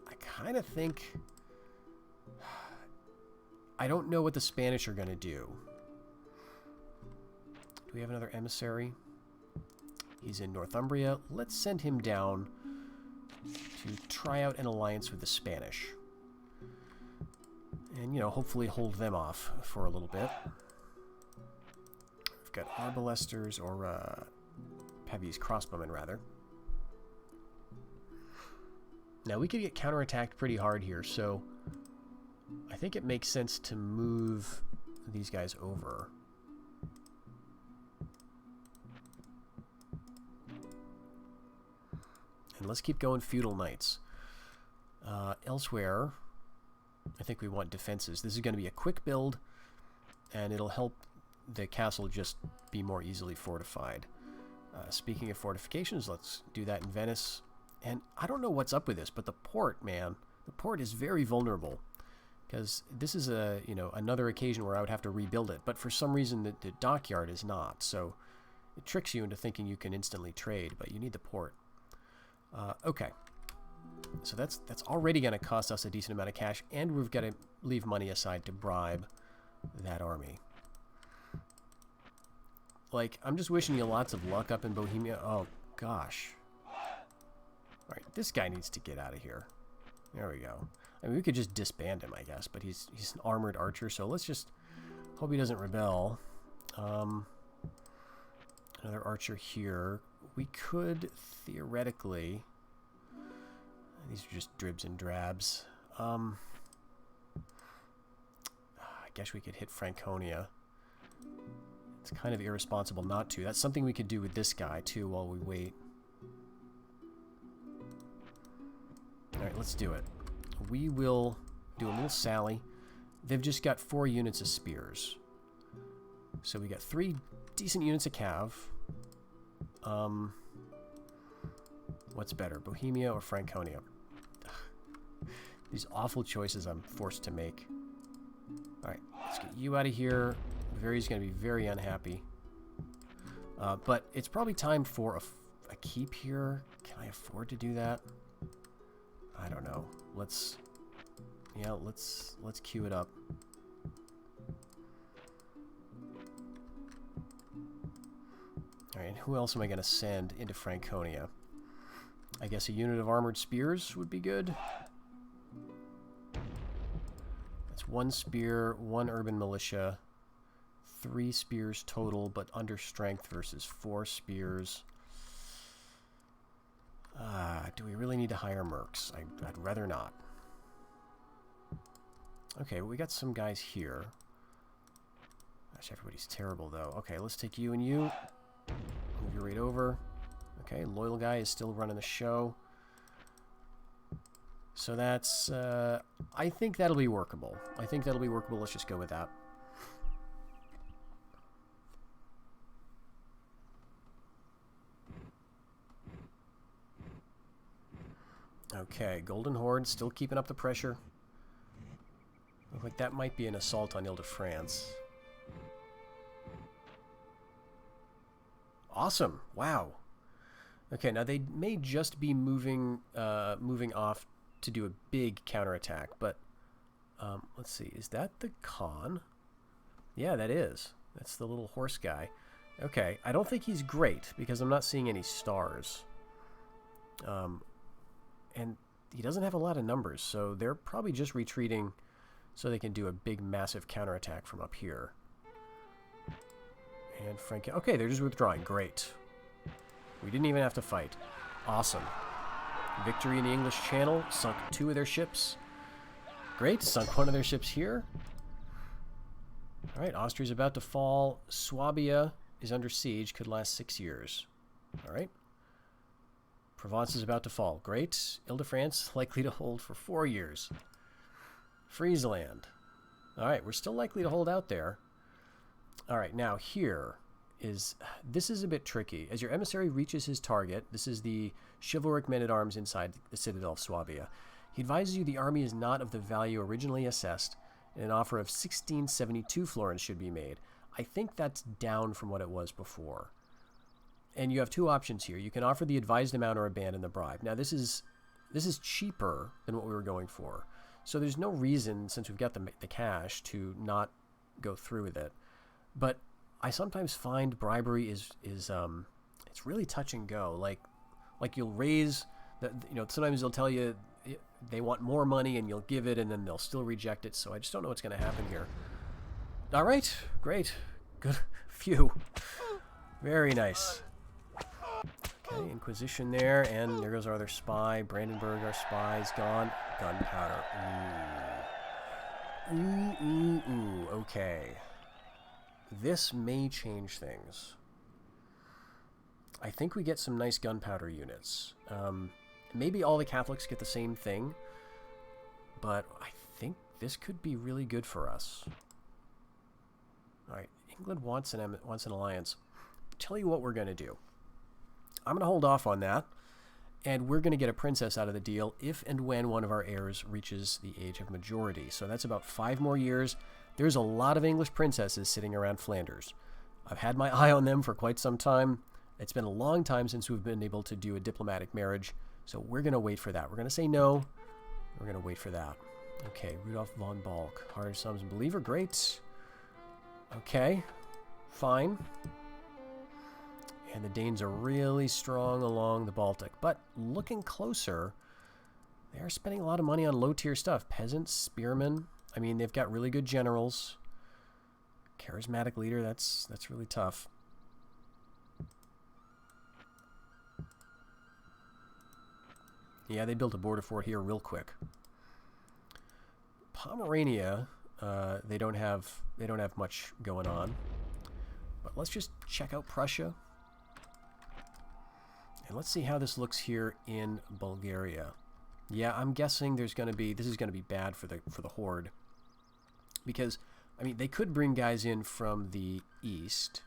I kind of think... I don't know what the Spanish are going to do. Do we have another emissary? He's in Northumbria. Let's send him down to try out an alliance with the Spanish. And, you know, hopefully hold them off for a little bit. We've got arbalesters, or Pavese crossbowmen, rather. Now, we could get counterattacked pretty hard here, so I think it makes sense to move these guys over. And let's keep going feudal knights. Elsewhere, I think we want defenses. This is going to be a quick build, and it'll help the castle just be more easily fortified. Speaking of fortifications, let's do that in Venice. And I don't know what's up with this, but the port, man, the port is very vulnerable. Because this is another occasion where I would have to rebuild it. But for some reason, the dockyard is not. So it tricks you into thinking you can instantly trade, but you need the port. Okay. So that's already going to cost us a decent amount of cash, and we've got to leave money aside to bribe that army. Like, I'm just wishing you lots of luck up in Bohemia. Oh, gosh. Alright, this guy needs to get out of here. There we go. I mean, we could just disband him, I guess, but he's an armored archer, so let's just hope he doesn't rebel. Another archer here. We could, theoretically... These are just dribs and drabs. I guess we could hit Franconia. It's kind of irresponsible not to. That's something we could do with this guy, too, while we wait. Alright, let's do it. We will do a little sally. They've just got 4 units of spears. So we got 3 decent units of cav. What's better, Bohemia or Franconia? These awful choices I'm forced to make. Alright, let's get you out of here. Vary's going to be very unhappy. But it's probably time for a keep here. Can I afford to do that? I don't know. Let's queue it up. Alright, and who else am I going to send into Franconia? I guess a unit of armored spears would be good. That's 1 spear, 1 urban militia, 3 spears total, but under strength versus 4 spears. Do we really need to hire mercs? I'd rather not. Okay, well, we got some guys here. Gosh, everybody's terrible, though. Okay, let's take you and you. Move you right over. Okay, loyal guy is still running the show. So that's... I think that'll be workable. Let's just go with that. Okay, Golden Horde still keeping up the pressure. Look like that might be an assault on Ile-de-France. Awesome! Wow. Okay, now they may just be moving off to do a big counterattack, but let's see. Is that the Khan? Yeah, that is. That's the little horse guy. Okay, I don't think he's great because I'm not seeing any stars. And he doesn't have a lot of numbers, so they're probably just retreating so they can do a big, massive counterattack from up here. And Frank... Okay, they're just withdrawing. Great. We didn't even have to fight. Awesome. Victory in the English Channel. Sunk 2 of their ships. Great. Sunk 1 of their ships here. Alright, Austria's about to fall. Swabia is under siege. Could last 6 years. Alright. Provence is about to fall. Great. Ile-de-France likely to hold for 4 years. Friesland. Alright, we're still likely to hold out there. Alright, now here is... This is a bit tricky. As your emissary reaches his target, this is the chivalric men-at-arms inside the Citadel of Swabia. He advises you the army is not of the value originally assessed, and an offer of 1672 florins should be made. I think that's down from what it was before. And you have two options here. You can offer the advised amount or abandon the bribe. Now, this is cheaper than what we were going for. So there's no reason, since we've got the cash, to not go through with it. But I sometimes find bribery is it's really touch and go. Like you'll raise, sometimes they'll tell you they want more money and you'll give it and then they'll still reject it. So I just don't know what's going to happen here. All right, great, good, phew, very nice. Okay, Inquisition there, and there goes our other spy. Brandenburg, our spy, is gone. Gunpowder. Ooh. Okay. This may change things. I think we get some nice gunpowder units. Maybe all the Catholics get the same thing, but I think this could be really good for us. All right, England wants an alliance. Tell you what we're going to do. I'm going to hold off on that, and we're going to get a princess out of the deal if and when one of our heirs reaches the age of majority. So that's about 5 more years. There's a lot of English princesses sitting around Flanders. I've had my eye on them for quite some time. It's been a long time since we've been able to do a diplomatic marriage, so we're going to wait for that. We're going to say no. We're going to wait for that. Okay, Rudolf von Balk. Hard sums and believer. Great. Okay, fine. And the Danes are really strong along the Baltic. But looking closer, they are spending a lot of money on low-tier stuff. Peasants, spearmen. I mean, they've got really good generals. Charismatic leader, that's really tough. Yeah, they built a border fort here real quick. Pomerania, they don't have much going on. But let's just check out Prussia. And let's see how this looks here in Bulgaria. Yeah, I'm guessing this is going to be bad for the Horde. Because, I mean, they could bring guys in from the east,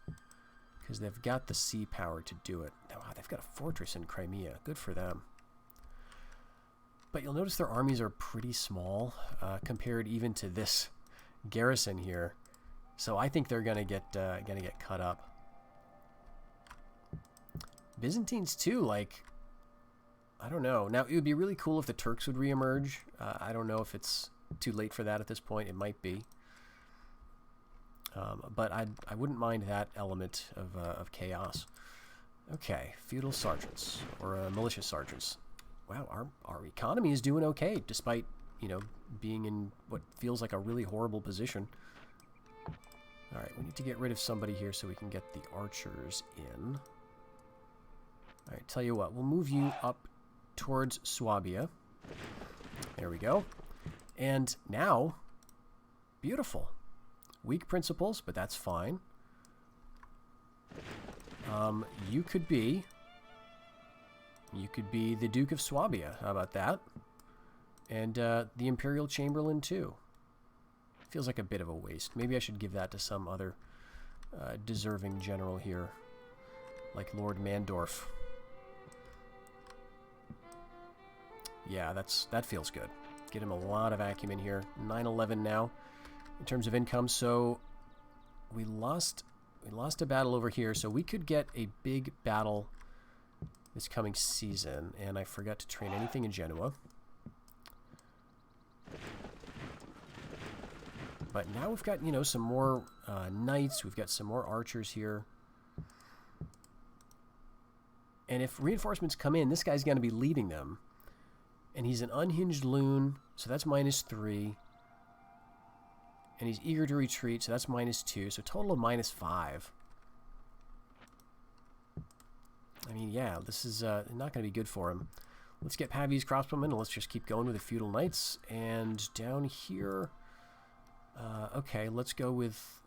because they've got the sea power to do it. Wow, they've got a fortress in Crimea. Good for them. But you'll notice their armies are pretty small compared even to this garrison here. So I think they're gonna get cut up. Byzantines too, like, I don't know. Now it would be really cool if the Turks would reemerge. I don't know if it's too late for that at this point. It might be. But I wouldn't mind that element of chaos. Okay, feudal sergeants or militia sergeants. Wow, our economy is doing okay despite, being in what feels like a really horrible position. All right, we need to get rid of somebody here so we can get the archers in. All right, tell you what, we'll move you up towards Swabia. There we go. And now, beautiful. Weak principles, but that's fine. You could be the Duke of Swabia. How about that? And the Imperial Chamberlain too. Feels like a bit of a waste. Maybe I should give that to some other deserving general here, like Lord Mandorf. Yeah, that feels good. Get him a lot of acumen here. 911 now in terms of income. So we lost a battle over here, so we could get a big battle this coming season, and I forgot to train anything in Genoa. But now we've got, some more knights. We've got some more archers here. And if reinforcements come in, this guy's going to be leading them. And he's an unhinged loon, so that's -3. And he's eager to retreat, so that's -2. So total of -5. I mean, yeah, this is not going to be good for him. Let's get Pavi's crossbowmen, and let's just keep going with the feudal knights. And down here, okay, let's go with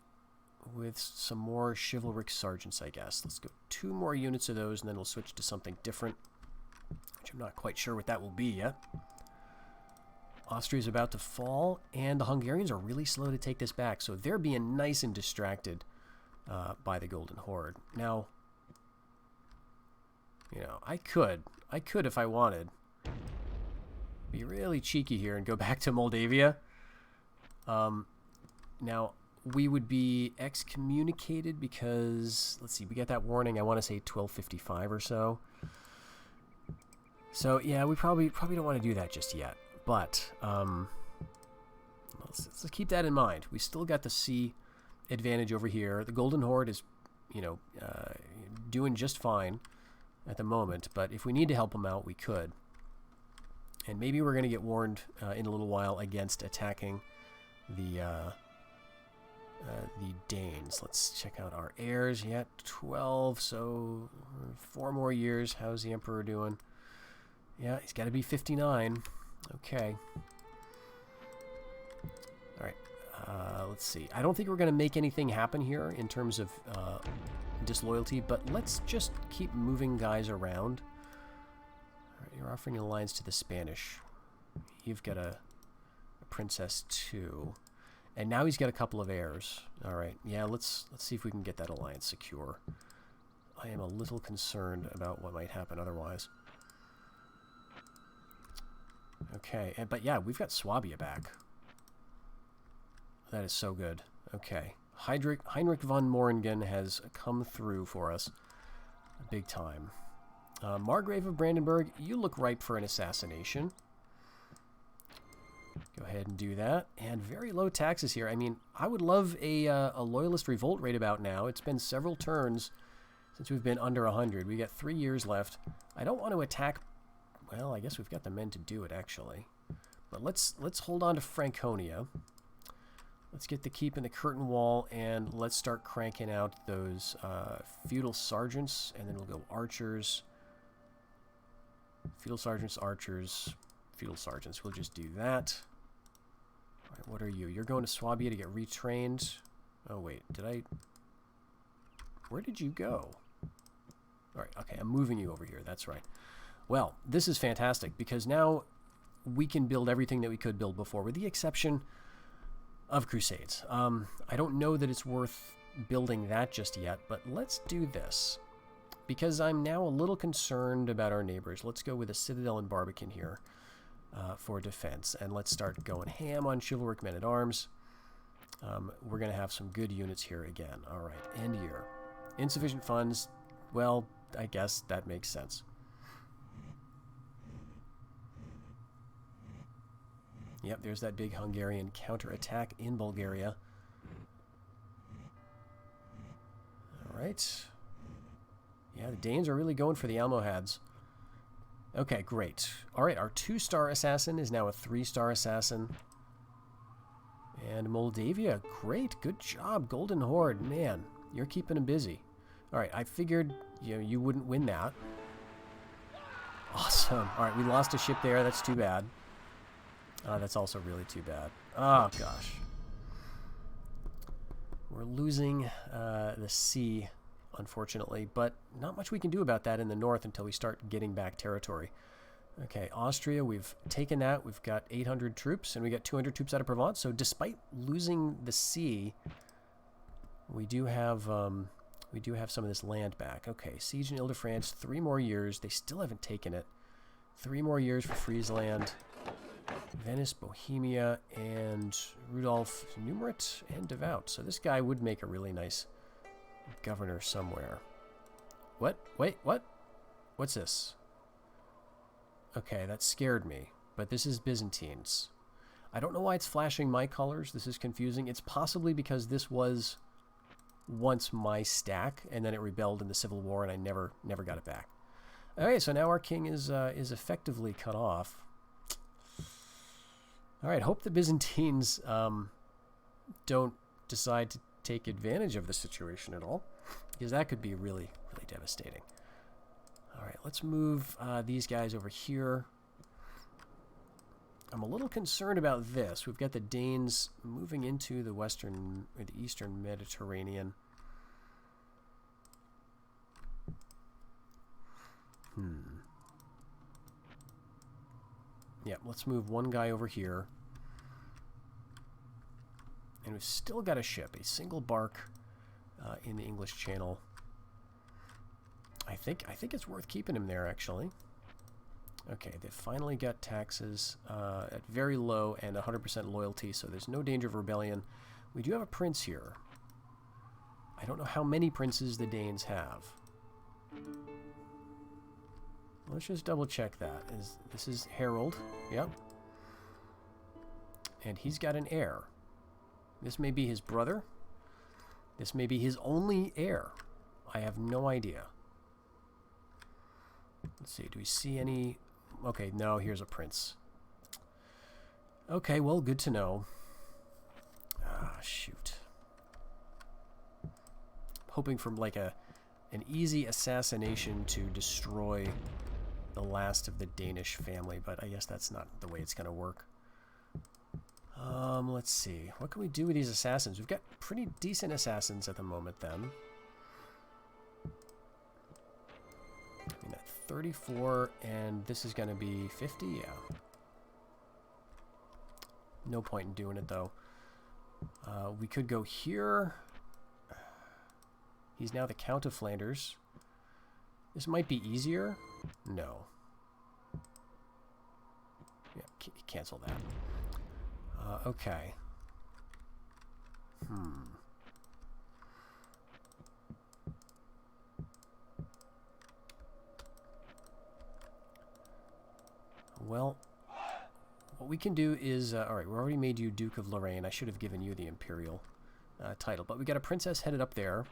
some more chivalric sergeants, I guess. Let's go 2 more units of those, and then we'll switch to something different, which I'm not quite sure what that will be yet. Austria's about to fall, and the Hungarians are really slow to take this back, so they're being nice and distracted by the Golden Horde. Now, you know, I could if I wanted, be really cheeky here and go back to Moldavia. Now, we would be excommunicated because, let's see, we get that warning, I want to say 1255 or so. So, yeah, we probably don't want to do that just yet. But, let's keep that in mind. We still got the sea advantage over here. The Golden Horde is, you know, doing just fine at the moment. But if we need to help them out, we could. And maybe we're going to get warned in a little while against attacking the Danes. Let's check out our heirs. Yeah, 12, so 4 more years. How's the Emperor doing? Yeah, he's got to be 59. Okay. All right. Let's see. I don't think we're going to make anything happen here in terms of disloyalty, but let's just keep moving guys around. All right, you're offering an alliance to the Spanish. You've got a princess too. And now he's got a couple of heirs. All right. Yeah, let's see if we can get that alliance secure. I am a little concerned about what might happen otherwise. Okay, but yeah, we've got Swabia back. That is so good. Okay. Heinrich von Moringen has come through for us big time. Margrave of Brandenburg, you look ripe for an assassination. Go ahead and do that. And very low taxes here. I mean, I would love a loyalist revolt right about now. It's been several turns since we've been under 100. We got 3 years left. I don't want to attack. Well, I guess we've got the men to do it, actually. But let's hold on to Franconia. Let's get the keep and the curtain wall, and let's start cranking out those feudal sergeants, and then we'll go archers. Feudal sergeants, archers, feudal sergeants. We'll just do that. All right, what are you? You're going to Swabia to get retrained. Oh, wait. Did I... Where did you go? All right, okay, I'm moving you over here. That's right. Well, this is fantastic, because now we can build everything that we could build before, with the exception of Crusades. I don't know that it's worth building that just yet, but let's do this. Because I'm now a little concerned about our neighbors. Let's go with a Citadel and Barbican here for defense. And let's start going ham on chivalric men-at-arms. We're going to have some good units here again. All right, end year. Insufficient funds. Well, I guess that makes sense. Yep, there's that big Hungarian counterattack in Bulgaria. All right. Yeah, the Danes are really going for the Almohads. Okay, great. All right, our 2-star assassin is now a 3-star assassin. And Moldavia, great, good job, Golden Horde. Man, you're keeping them busy. All right, I figured you wouldn't win that. Awesome. All right, we lost a ship there. That's too bad. That's also really too bad. Oh, gosh. We're losing the sea, unfortunately, but not much we can do about that in the north until we start getting back territory. Okay, Austria, we've taken that. We've got 800 troops, and we got 200 troops out of Provence. So despite losing the sea, we do have some of this land back. Okay, siege in Ile-de-France, 3 more years. They still haven't taken it. 3 more years for Friesland. Venice, Bohemia, and Rudolf Numerit and Devout. So this guy would make a really nice governor somewhere. What? Wait, what? What's this? Okay, that scared me. But this is Byzantines. I don't know why it's flashing my colors. This is confusing. It's possibly because this was once my stack, and then it rebelled in the Civil War, and I never got it back. Okay, so now our king is effectively cut off. All right, hope the Byzantines don't decide to take advantage of the situation at all, because that could be really, really devastating. All right, let's move these guys over here. I'm a little concerned about this. We've got the Danes moving into the western or the eastern Mediterranean. Yeah, let's move one guy over here. And we've still got a ship, a single bark in the English Channel. I think it's worth keeping him there, actually. Okay, they finally got taxes at very low and 100% loyalty, so there's no danger of rebellion. We do have a prince here. I don't know how many princes the Danes have. Let's just double check that. This is Harold. Yep. And he's got an heir. This may be his brother. This may be his only heir. I have no idea. Let's see. Do we see any... Okay, no, here's a prince. Okay, well, good to know. Ah, shoot. Hoping for like an easy assassination to destroy the last of the Danish family, but I guess that's not the way it's going to work. Let's see. What can we do with these assassins? We've got pretty decent assassins at the moment, then. I mean, that 34, and this is going to be 50? Yeah. No point in doing it, though. We could go here. He's now the Count of Flanders. This might be easier. No. Yeah, cancel that. Okay. Well, what we can do is... Alright, we already made you Duke of Lorraine. I should have given you the Imperial title. But we got a princess headed up there.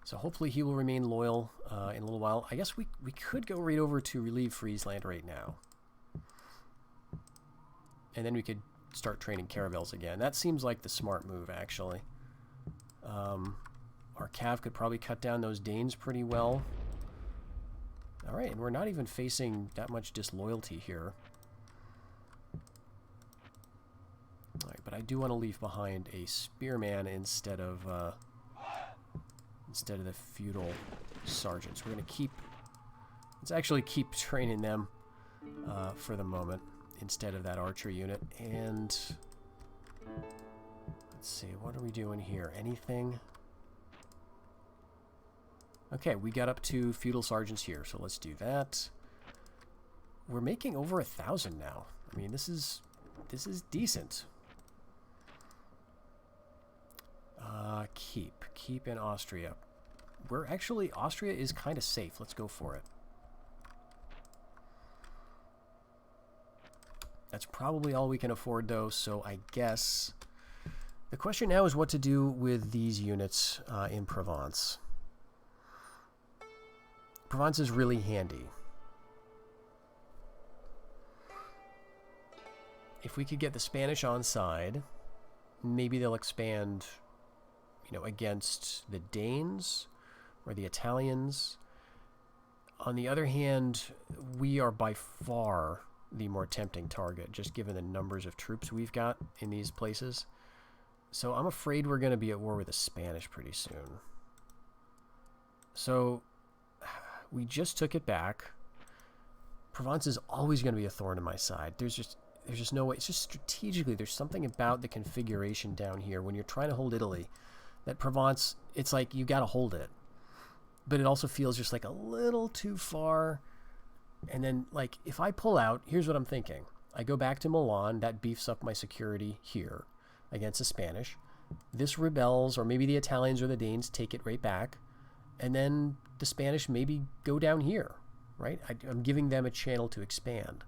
So hopefully he will remain loyal in a little while. I guess we could go right over to relieve Friesland right now. And then we could start training caravels again. That seems like the smart move, actually. Our cav could probably cut down those Danes pretty well. Alright, and we're not even facing that much disloyalty here. Alright, but I do want to leave behind a spearman instead of the feudal sergeants. We're going to keep... Let's actually keep training them for the moment instead of that archer unit. And let's see, what are we doing here? Anything? Okay, we got up to feudal sergeants here, so let's do that. We're making over 1,000 now. I mean, this is decent. Keep in Austria. Austria is kind of safe. Let's go for it. That's probably all we can afford, though, so I guess the question now is what to do with these units in Provence. Provence is really handy. If we could get the Spanish on side, maybe they'll expand, you know, against the Danes or the Italians. On the other hand, we are by far the more tempting target, just given the numbers of troops we've got in these places. So I'm afraid we're going to be at war with the Spanish pretty soon. So we just took it back. Provence is always going to be a thorn in my side. There's just no way. It's just strategically, there's something about the configuration down here when you're trying to hold Italy that Provence, it's like you got to hold it. But it also feels just like a little too far. And then, like, if I pull out, here's what I'm thinking. I go back to Milan. That beefs up my security here against the Spanish. This rebels, or maybe the Italians or the Danes take it right back. And then the Spanish maybe go down here, right? I'm giving them a channel to expand.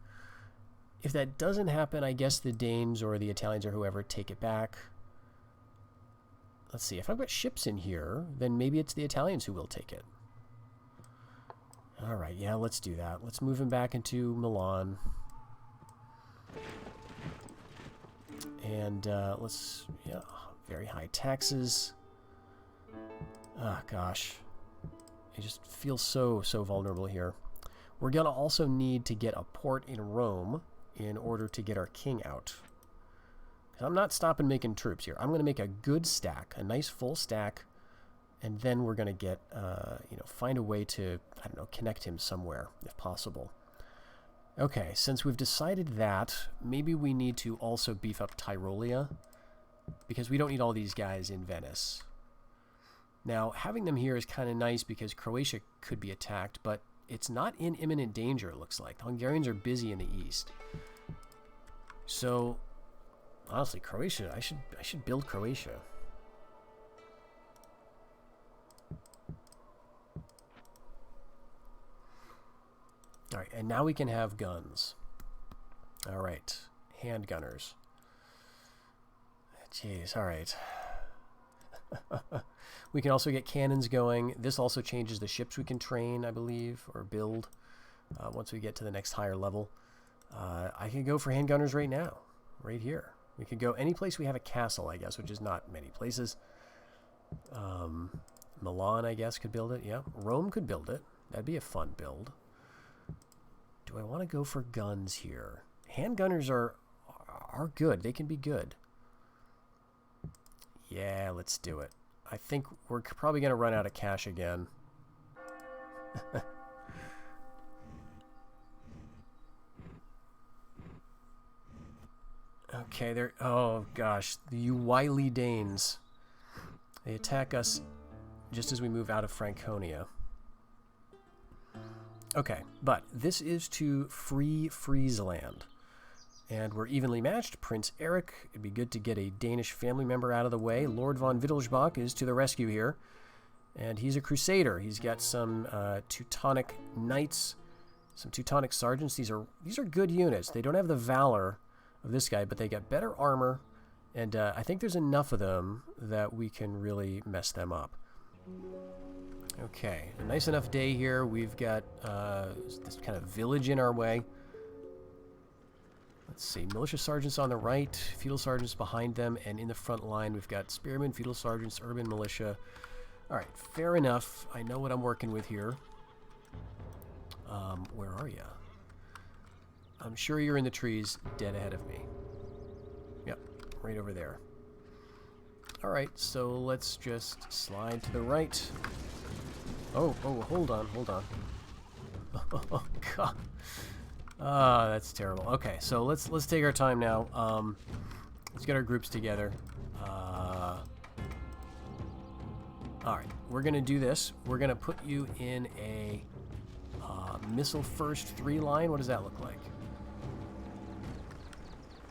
If that doesn't happen, I guess the Danes or the Italians or whoever take it back. Let's see. If I've got ships in here, then maybe it's the Italians who will take it. All right, yeah, let's do that. Let's move him back into Milan. And let's, yeah, very high taxes. Oh, gosh. It just feels so vulnerable here. We're going to also need to get a port in Rome in order to get our king out. I'm not stopping making troops here. I'm going to make a good stack, a nice full stack, and then we're going to get, you know, find a way to, I don't know, connect him somewhere if possible. Okay, since we've decided that, maybe we need to also beef up Tyrolia, because we don't need all these guys in Venice. Now, having them here is kind of nice because Croatia could be attacked, but it's not in imminent danger, it looks like. The Hungarians are busy in the east. So, honestly, Croatia, I should build Croatia. Alright, and now we can have guns. Alright, handgunners. Jeez, alright. We can also get cannons going. This also changes the ships we can train, I believe, or build once we get to the next higher level. I can go for handgunners right now, right here. We could go any place we have a castle, I guess, which is not many places. Milan, I guess, could build it. Yeah, Rome could build it. That'd be a fun build. Do I want to go for guns here? Handgunners are good. They can be good. Yeah, let's do it. I think we're probably going to run out of cash again. Okay, they're... Oh, gosh. You wily Danes. They attack us just as we move out of Franconia. Okay, but this is to free Friesland. And we're evenly matched. Prince Eric, it'd be good to get a Danish family member out of the way. Lord von Wittelsbach is to the rescue here. And he's a crusader. He's got some Teutonic knights, some Teutonic sergeants. These are good units. They don't have the valor of this guy, but they got better armor. And I think there's enough of them that we can really mess them up. Okay, a nice enough day here. We've got this kind of village in our way. Let's see, militia sergeants on the right, feudal sergeants behind them, and in the front line we've got spearmen, feudal sergeants, urban militia. Alright, fair enough. I know what I'm working with here. Where are you? I'm sure you're in the trees dead ahead of me. Yep, right over there. Alright, so let's just slide to the right. Oh, hold on. Oh, God. Ah, that's terrible. Okay, so let's take our time now. Let's get our groups together. Alright, we're going to do this. We're going to put you in a missile first 3 line. What does that look like?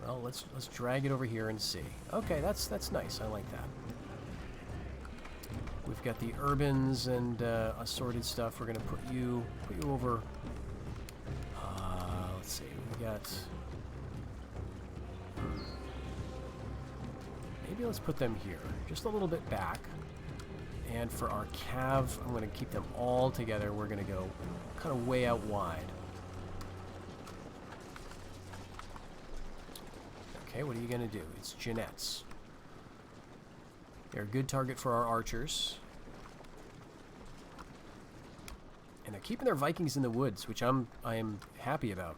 Well, let's drag it over here and see. Okay, that's nice. I like that. We've got the urbans and assorted stuff. We're going to put you over. Let's see. We got. Maybe let's put them here, just a little bit back. And for our cav, I'm going to keep them all together. We're going to go kind of way out wide. Okay, what are you going to do? It's Jeanettes. They're a good target for our archers. And they're keeping their Vikings in the woods, which I am happy about.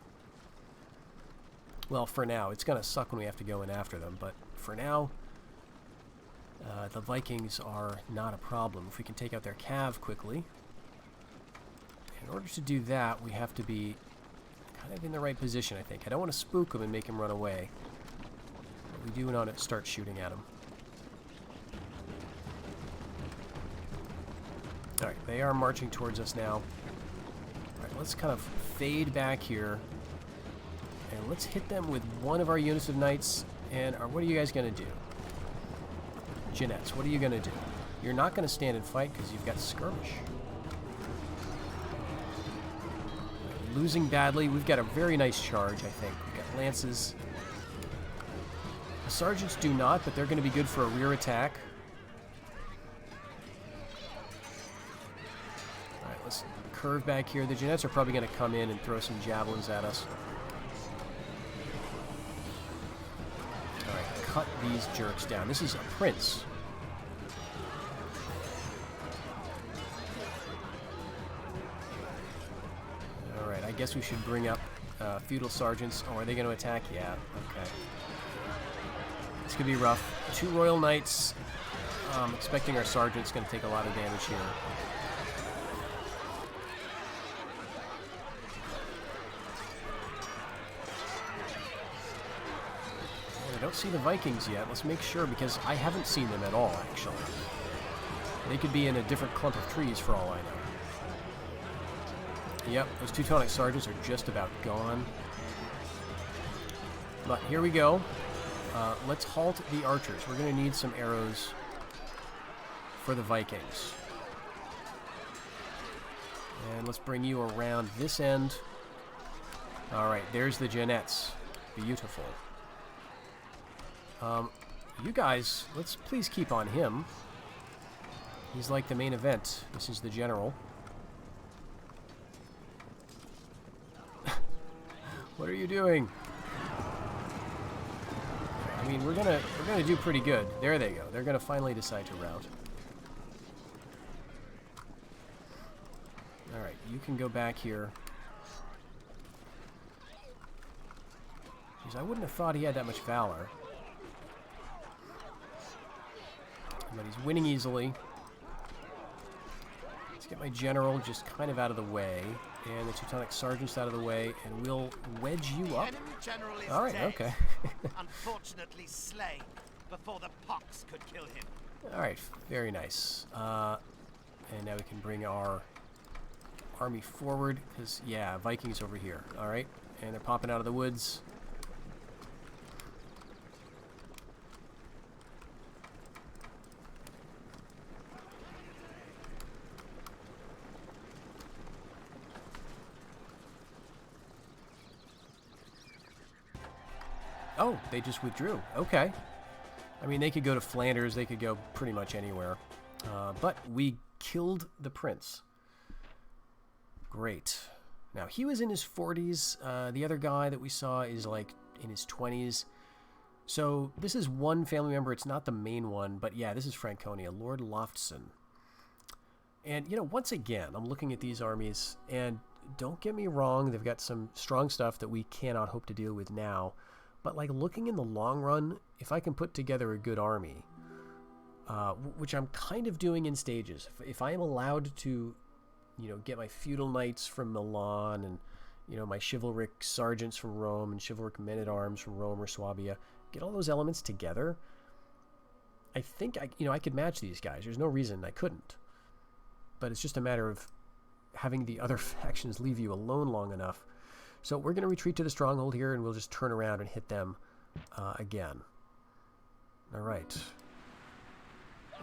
Well, for now. It's going to suck when we have to go in after them, but for now, the Vikings are not a problem. If we can take out their cav quickly. In order to do that, we have to be kind of in the right position, I think. I don't want to spook them and make them run away. But we do want to start shooting at them. Alright, they are marching towards us now. Alright, let's kind of fade back here. And let's hit them with one of our units of knights. And what are you guys going to do? Jeanettes, what are you going to do? You're not going to stand and fight because you've got skirmish. Losing badly. We've got a very nice charge, I think. We've got lances. The sergeants do not, but they're going to be good for a rear attack. Alright, let's curve back here. The Jeanettes are probably going to come in and throw some javelins at us. Alright, cut these jerks down. This is a prince. Alright, I guess we should bring up feudal sergeants. Oh, are they going to attack? Yeah, okay. This could be rough. 2 royal knights. Expecting our sergeant's going to take a lot of damage here. don't see the Vikings yet. Let's make sure, because I haven't seen them at all, actually. They could be in a different clump of trees for all I know. Yep, those Teutonic sergeants are just about gone. But here we go. Let's halt the archers. We're going to need some arrows for the Vikings. And let's bring you around this end. Alright, there's the Genets. Beautiful. You guys, let's please keep on him. He's like the main event. This is the general. What are you doing? I mean, we're gonna do pretty good. There they go. They're gonna finally decide to rout. All right, you can go back here. Jeez, I wouldn't have thought he had that much valor. But he's winning easily. Let's get my general just kind of out of the way. And the Teutonic sergeants out of the way, and we'll wedge you up. All right, okay. Unfortunately slain before the pox could kill him. All right, very nice. And now we can bring our army forward, because, yeah, Vikings over here. All right, and they're popping out of the woods. Oh, they just withdrew. Okay. I mean, they could go to Flanders. They could go pretty much anywhere. But we killed the prince. Great. Now, he was in his 40s. The other guy that we saw is, like, in his 20s. So this is one family member. It's not the main one. But, yeah, this is Franconia. Lord Loftson. And, you know, once again, I'm looking at these armies. And don't get me wrong. They've got some strong stuff that we cannot hope to deal with now. But, like, looking in the long run, if I can put together a good army, which I'm kind of doing in stages, if I am allowed to, you know, get my feudal knights from Milan and, you know, my chivalric sergeants from Rome and chivalric men-at-arms from Rome or Swabia, get all those elements together, I think, I could match these guys. There's no reason I couldn't. But it's just a matter of having the other factions leave you alone long enough. So we're going to retreat to the stronghold here, and we'll just turn around and hit them again. All right.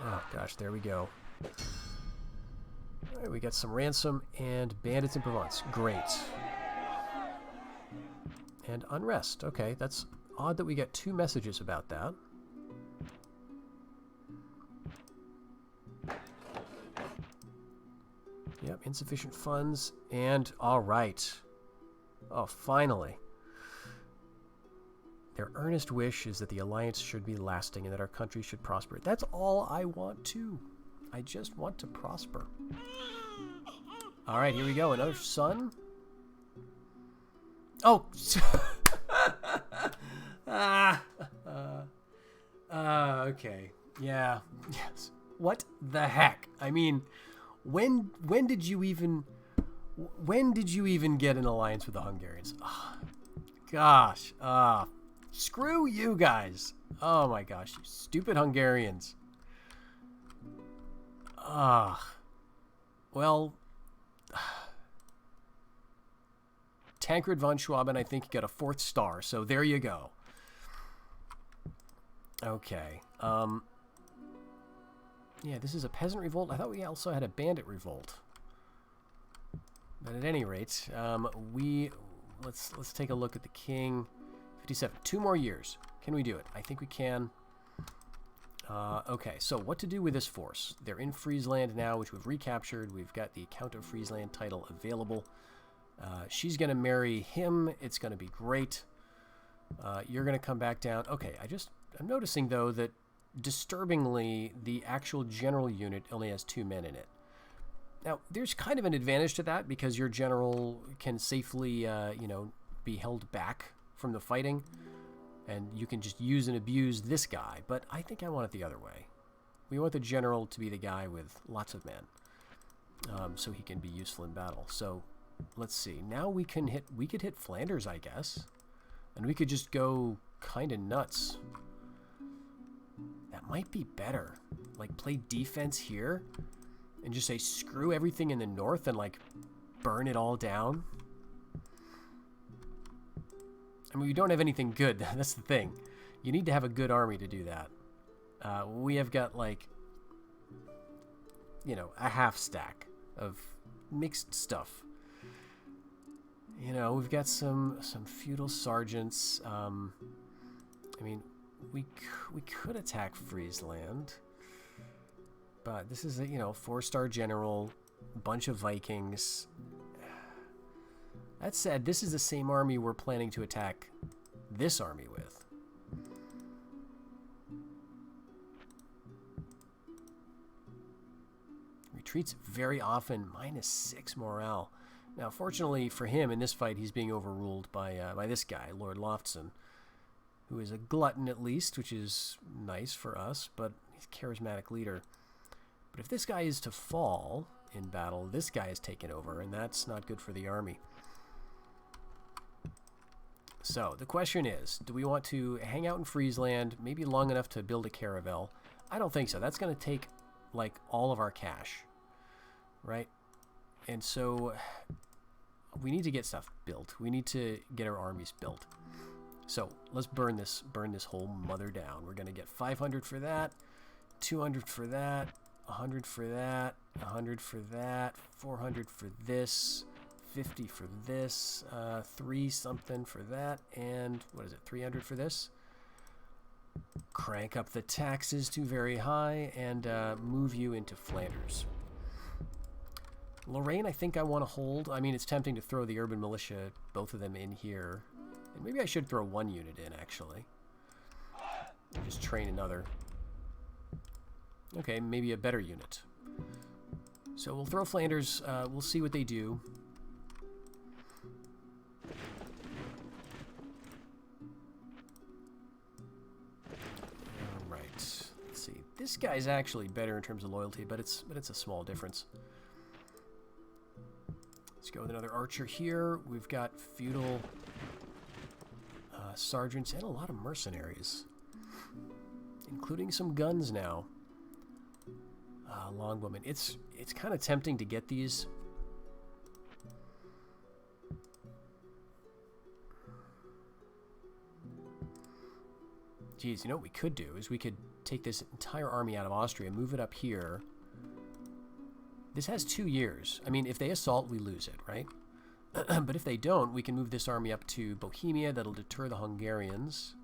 Oh, gosh, there we go. All right, we got some ransom and bandits in Provence. Great. And unrest. Okay, that's odd that we get 2 messages about that. Yep, insufficient funds. And all right. Oh, finally. Their earnest wish is that the alliance should be lasting and that our country should prosper. That's all I want to. I just want to prosper. All right, here we go. Another son. Oh. Okay. Yeah. Yes. What the heck? I mean, when did you even get an alliance with the Hungarians? Oh, gosh. Screw you guys. Oh my gosh, you stupid Hungarians. Well, Tancred von Schwaben, I think, got a 4th star, so there you go. Okay. Yeah, this is a peasant revolt. I thought we also had a bandit revolt. But at any rate, let's take a look at the king. 57. 2 more years. Can we do it? I think we can. Okay, so what to do with this force? They're in Friesland now, which we've recaptured. We've got the Count of Friesland title available. She's going to marry him. It's going to be great. You're going to come back down. Okay, I'm noticing, though, that disturbingly, the actual general unit only has 2 men in it. Now, there's kind of an advantage to that because your general can safely, be held back from the fighting, and you can just use and abuse this guy. But I think I want it the other way. We want the general to be the guy with lots of men, so he can be useful in battle. So let's see. Now we could hit Flanders, I guess, and we could just go kind of nuts. That might be better. Like, play defense here and just say screw everything in the north and, like, burn it all down. I mean, we don't have anything good. That's the thing. You need to have a good army to do that. We have got, like, you know, a half stack of mixed stuff. You know, we've got some feudal sergeants. I mean, we could attack Friesland, but this is a, you know, 4-star general, bunch of Vikings. That said, this is the same army we're planning to attack this army with. Retreats very often, -6 morale. Now, fortunately for him, in this fight, he's being overruled by this guy, Lord Loftson, who is a glutton at least, which is nice for us, but he's a charismatic leader. But if this guy is to fall in battle, this guy is taken over, and that's not good for the army. So, the question is, do we want to hang out in Friesland, maybe long enough to build a caravel? I don't think so. That's going to take, like, all of our cash, right? And so, we need to get stuff built. We need to get our armies built. So, let's burn this whole mother down. We're going to get 500 for that, 200 for that, 100 for that, 100 for that, 400 for this, 50 for this, 3 something for that, and what is it, 300 for this? Crank up the taxes to very high and move you into Flanders. Lorraine, I think I want to hold. I mean, it's tempting to throw the urban militia, both of them in here. And maybe I should throw 1 unit in, actually. Or just train another. Okay, maybe a better unit. So we'll throw Flanders. We'll see what they do. This guy's actually better in terms of loyalty, but it's a small difference. Let's go with another archer here. We've got feudal sergeants and a lot of mercenaries, including some guns now. Longbowmen. It's kind of tempting to get these. Geez, you know what we could do is we could take this entire army out of Austria, move it up here. This has 2 years. I mean, if they assault, we lose it, right? But if they don't, we can move this army up to Bohemia. That'll deter the Hungarians.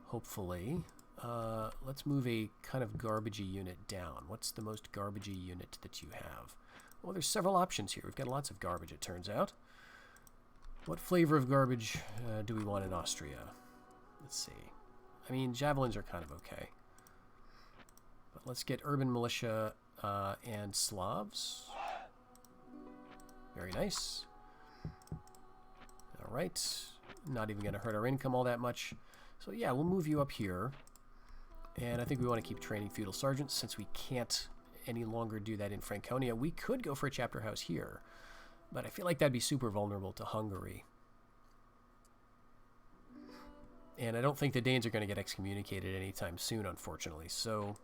Hopefully. Let's move a kind of garbagey unit down. What's the most garbagey unit that you have? Well, there's several options here. We've got lots of garbage, it turns out. What flavor of garbage do we want in Austria? Let's see. I mean, javelins are kind of okay. But let's get urban militia and Slavs. Very nice. All right. Not even going to hurt our income all that much. So yeah, we'll move you up here. And I think we want to keep training feudal sergeants since we can't any longer do that in Franconia. We could go for a chapter house here, but I feel like that'd be super vulnerable to Hungary. And I don't think the Danes are going to get excommunicated anytime soon, unfortunately. So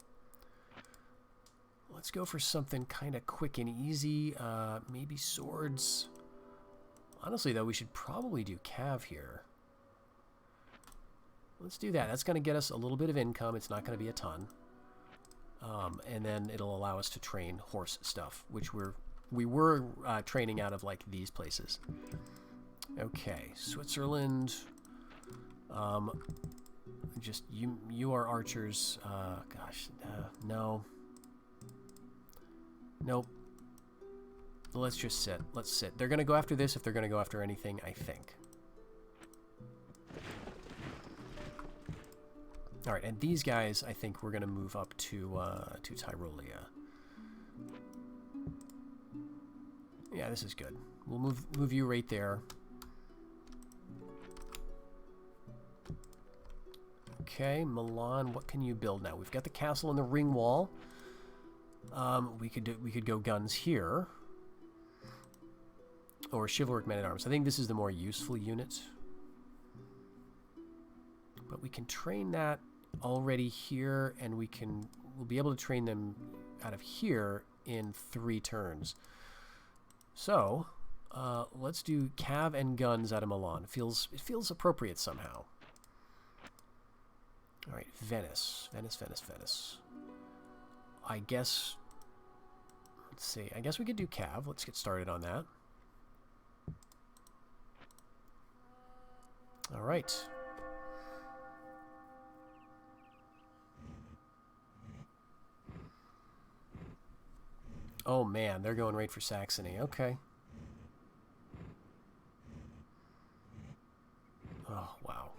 let's go for something kind of quick and easy. Maybe swords. Honestly, though, we should probably do cav here. Let's do that. That's going to get us a little bit of income. It's not going to be a ton. And then it'll allow us to train horse stuff, which we were training out of, like, these places. Okay, Switzerland. Just you are archers. Gosh, no. Nope. Let's just sit. Let's sit. They're gonna go after this if they're gonna go after anything, I think. All right, and these guys, I think we're gonna move up to Tyrolia. Yeah, this is good. We'll move you right there. Okay, Milan, what can you build now? We've got the castle and the ring wall. We could go guns here. Or chivalric men-at-arms. I think this is the more useful unit. But we can train that already here, and we'll be able to train them out of here in 3 turns. So, let's do Cav and Guns out of Milan. It feels appropriate somehow. Alright, Venice. Venice. I guess... Let's see. I guess we could do Cav. Let's get started on that. Alright. Oh man, they're going right for Saxony. Okay. Oh, wow.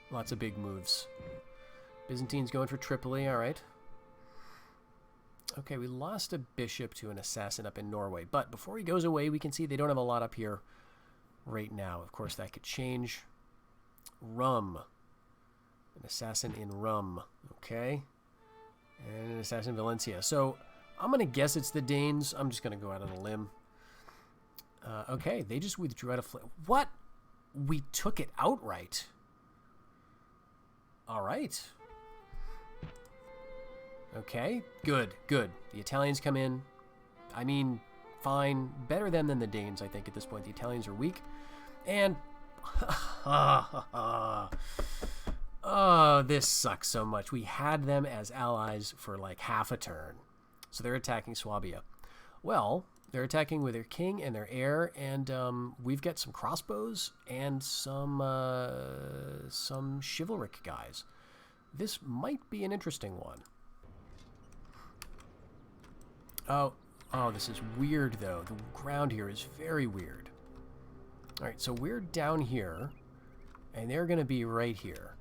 Lots of big moves. Byzantine's going for Tripoli, alright. Okay, we lost a bishop to an assassin up in Norway, but before he goes away, we can see they don't have a lot up here right now. Of course, that could change. Rum. An assassin in Rum. Okay. And an assassin in Valencia. So, I'm going to guess it's the Danes. I'm just going to go out on a limb. Okay, they just withdrew out of... What? We took it outright. All right. Okay, good. The Italians come in. I mean, fine. Better them than the Danes, I think, at this point. The Italians are weak. And... oh, this sucks so much. We had them as allies for like half a turn. So they're attacking Swabia. Well, they're attacking with their king and their heir, and we've got some crossbows and some chivalric guys. This might be an interesting one. Oh, this is weird, though. The ground here is very weird. All right, so we're down here, and they're going to be right here.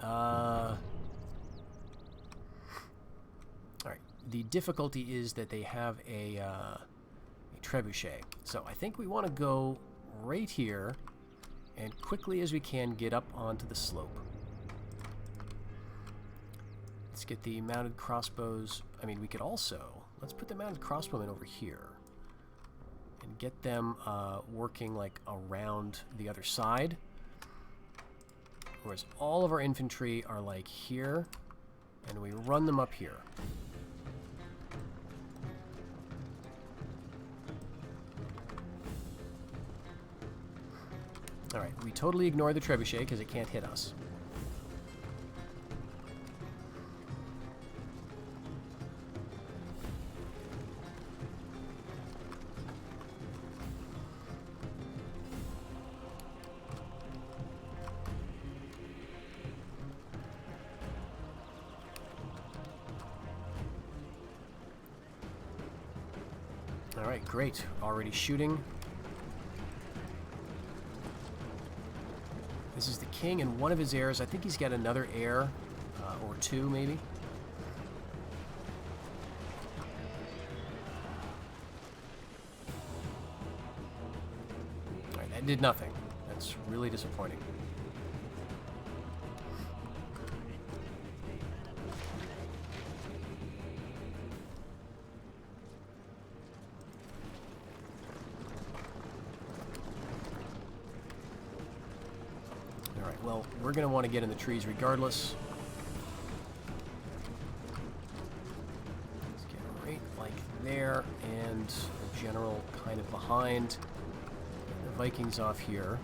All right, the difficulty is that they have a trebuchet. So I think we want to go right here and quickly as we can get up onto the slope. Let's get the mounted crossbows. I mean, we could also... Let's put the mounted crossbowmen over here and get them working like around the other side. Whereas all of our infantry are like here, and we run them up here. Alright, we totally ignore the trebuchet because it can't hit us. Alright, great. Already shooting. This is the king and one of his heirs. I think he's got another heir, or two maybe. Alright, that did nothing. That's really disappointing. Well, we're going to want to get in the trees regardless. Let's get right like there, and the general kind of behind. The Vikings off here.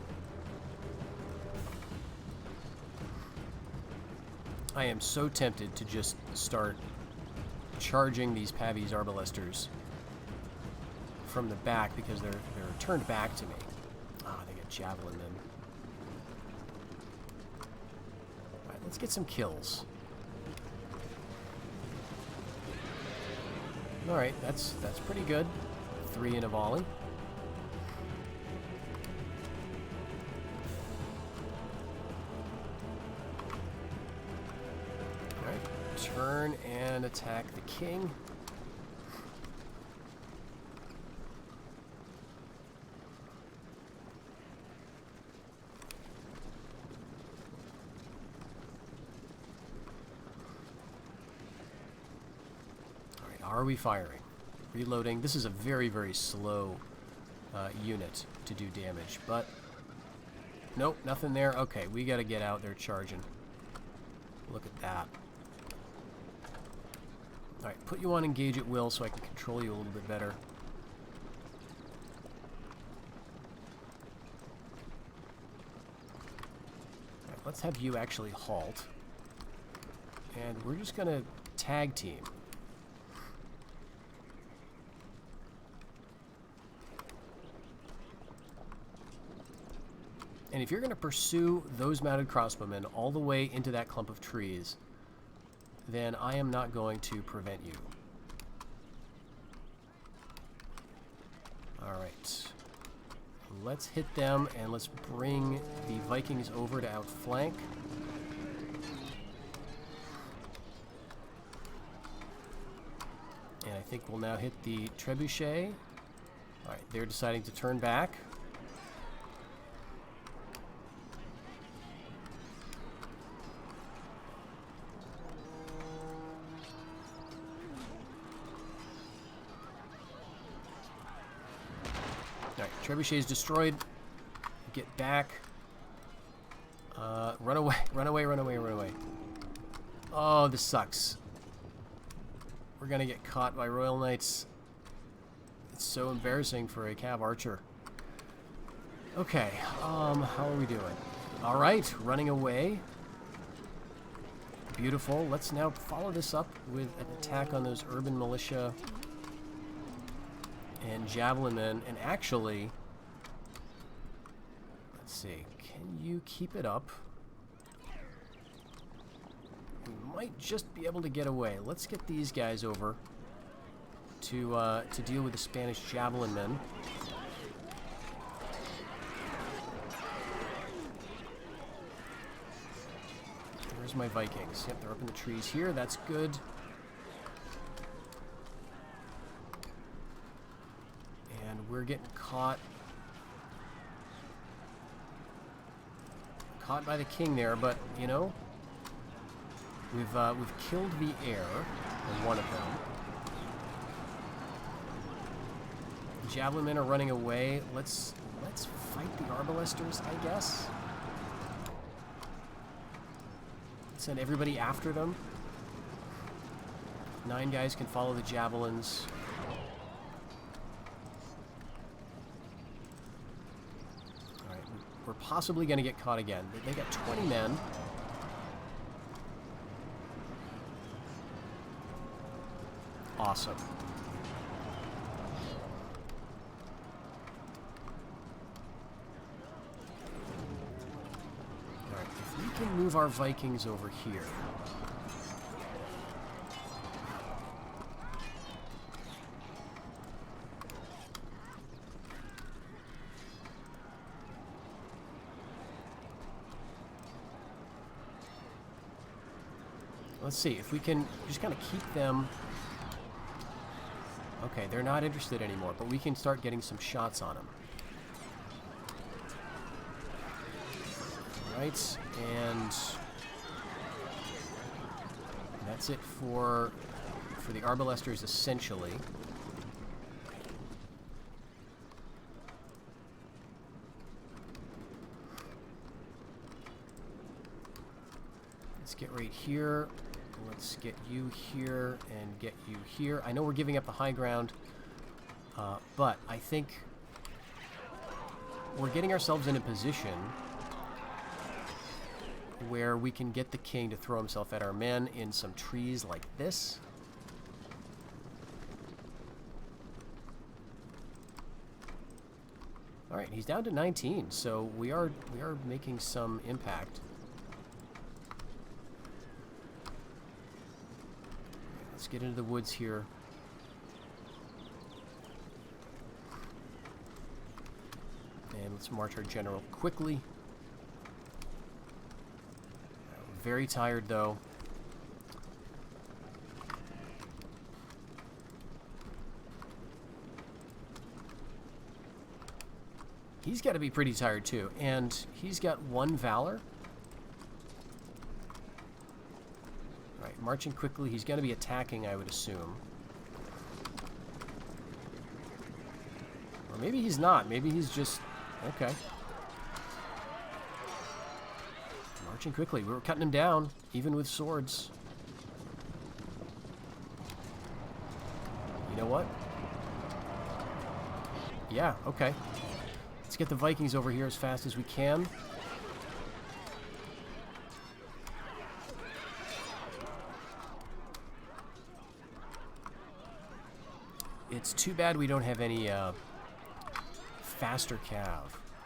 I am so tempted to just start charging these Pavese Arbalesters from the back because they're turned back to me. Ah, they get javelin then. Let's get some kills. Alright, that's pretty good. 3 in a volley. Alright, turn and attack the king. Are we firing? Reloading. This is a very, very slow unit to do damage, but Nope, nothing there. Okay, we gotta get out there charging. Look at that. Alright, put you on engage at will so I can control you a little bit better. Alright, let's have you actually halt. And we're just gonna tag team. And if you're going to pursue those mounted crossbowmen all the way into that clump of trees, then I am not going to prevent you. Alright. Let's hit them, and let's bring the Vikings over to outflank. And I think we'll now hit the trebuchet. Alright, they're deciding to turn back. Trebuchet is destroyed. Get back. Run away, run away, run away, run away. Oh, this sucks. We're gonna get caught by Royal Knights. It's so embarrassing for a Cav Archer. Okay, how are we doing? Alright, running away. Beautiful. Let's now follow this up with an attack on those urban militia and javelin men, and actually, let's see, can you keep it up? We might just be able to get away. Let's get these guys over to deal with the Spanish javelin men. Where's my Vikings? Yep, they're up in the trees here. That's good. We're getting caught by the king there, but you know, we've killed the heir of one of them. The javelin men are running away. Let's fight the arbalesters, I guess. Send everybody after them. 9 guys can follow the javelins. We're possibly going to get caught again. They got 20 men. Awesome. Alright, if we can move our Vikings over here. Let's see if we can just kind of keep them. Okay, they're not interested anymore, but we can start getting some shots on them. Right, and that's it for the arbalesters, essentially. Let's get right here. Let's get you here and get you here. I know we're giving up the high ground, but I think we're getting ourselves in a position where we can get the king to throw himself at our men in some trees like this. All right, he's down to 19, so we are making some impact. Let's get into the woods here. And let's march our general quickly. Very tired, though. He's got to be pretty tired, too. And he's got 1 valor. Alright, marching quickly. He's going to be attacking, I would assume. Or maybe he's not. Maybe he's just... Okay. Marching quickly. We were cutting him down, even with swords. You know what? Yeah, okay. Let's get the Vikings over here as fast as we can. It's too bad we don't have any faster cav.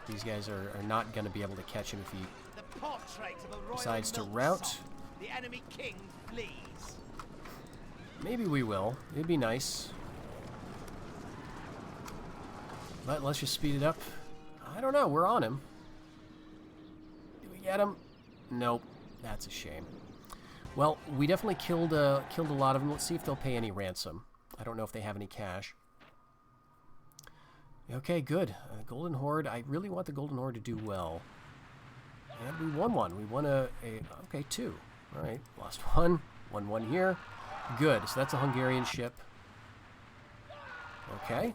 These guys are not going to be able to catch him if he decides to rout. The enemy king flees. Maybe we will. It'd be nice. But let's just speed it up. I don't know. We're on him. Did we get him? Nope. That's a shame. Well, we definitely killed a lot of them. Let's see if they'll pay any ransom. I don't know if they have any cash. Okay, good. Golden Horde. I really want the Golden Horde to do well. And we won one. We won okay, 2. All right, lost 1. Won 1 here. Good. So that's a Hungarian ship. Okay.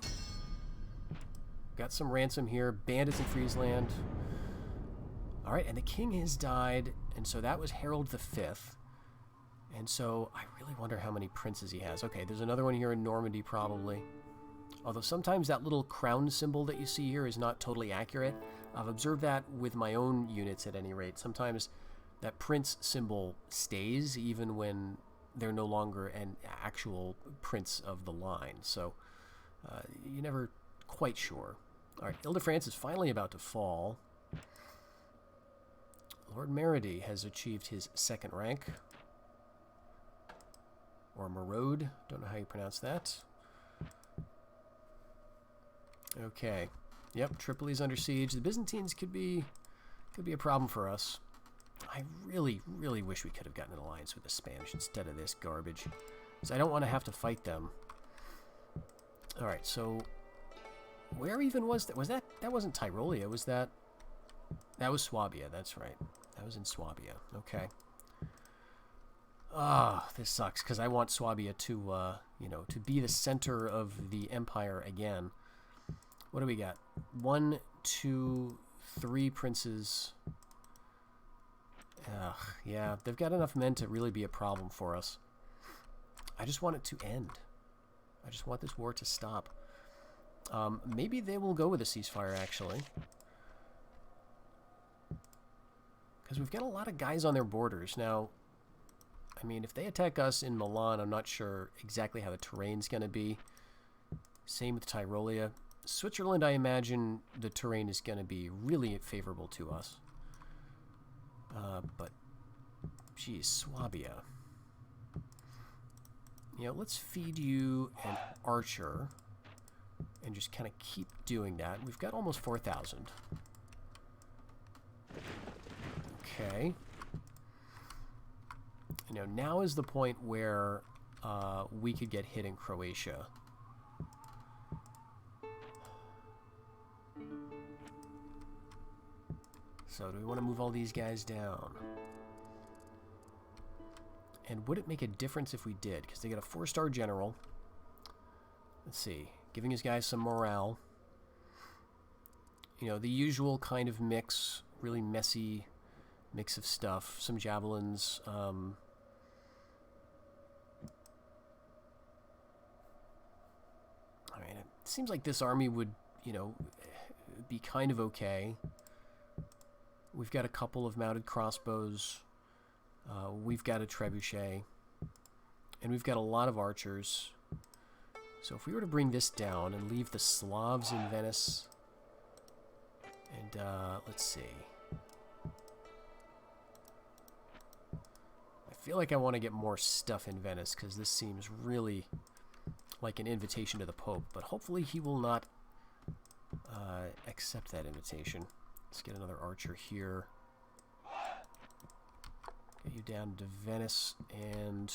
Got some ransom here. Bandits in Friesland. All right, and the king has died, and so that was Harold V. And so I really wonder how many princes he has. Okay, there's another one here in Normandy, probably. Although sometimes that little crown symbol that you see here is not totally accurate. I've observed that with my own units at any rate. Sometimes that prince symbol stays even when they're no longer an actual prince of the line. So you're never quite sure. All right, Ile-de-France is finally about to fall. Lord Meredy has achieved his 2nd rank. Or Marode, don't know how you pronounce that. Okay. Yep, Tripoli's under siege. The Byzantines could be a problem for us. I really, really wish we could have gotten an alliance with the Spanish instead of this garbage. Because I don't want to have to fight them. Alright, so where even was that? That wasn't Tyrolia, was that? That was Swabia, that's right. That was in Swabia. Okay. Ah, this sucks, because I want Swabia to, to be the center of the empire again. What do we got? 1, 2, 3 princes. Ugh, yeah, they've got enough men to really be a problem for us. I just want it to end. I just want this war to stop. Maybe they will go with a ceasefire, actually. Because we've got a lot of guys on their borders. Now, I mean, if they attack us in Milan, I'm not sure exactly how the terrain's going to be. Same with Tyrolia. Switzerland, I imagine the terrain is going to be really favorable to us. But, geez, Swabia. You know, let's feed you an archer and just kind of keep doing that. We've got almost 4,000. Okay. You know, now is the point where we could get hit in Croatia. So do we want to move all these guys down? And would it make a difference if we did? Because they get a 4-star general. Let's see. Giving his guys some morale. You know, the usual kind of mix. Really messy mix of stuff. Some javelins. I mean, it seems like this army would, you know, be kind of okay. We've got a couple of mounted crossbows. We've got a trebuchet. And we've got a lot of archers. So if we were to bring this down and leave the Slavs in Venice... And, let's see. I feel like I want to get more stuff in Venice, because this seems really like an invitation to the Pope. But hopefully he will not accept that invitation. Let's get another archer here. Get you down to Venice, and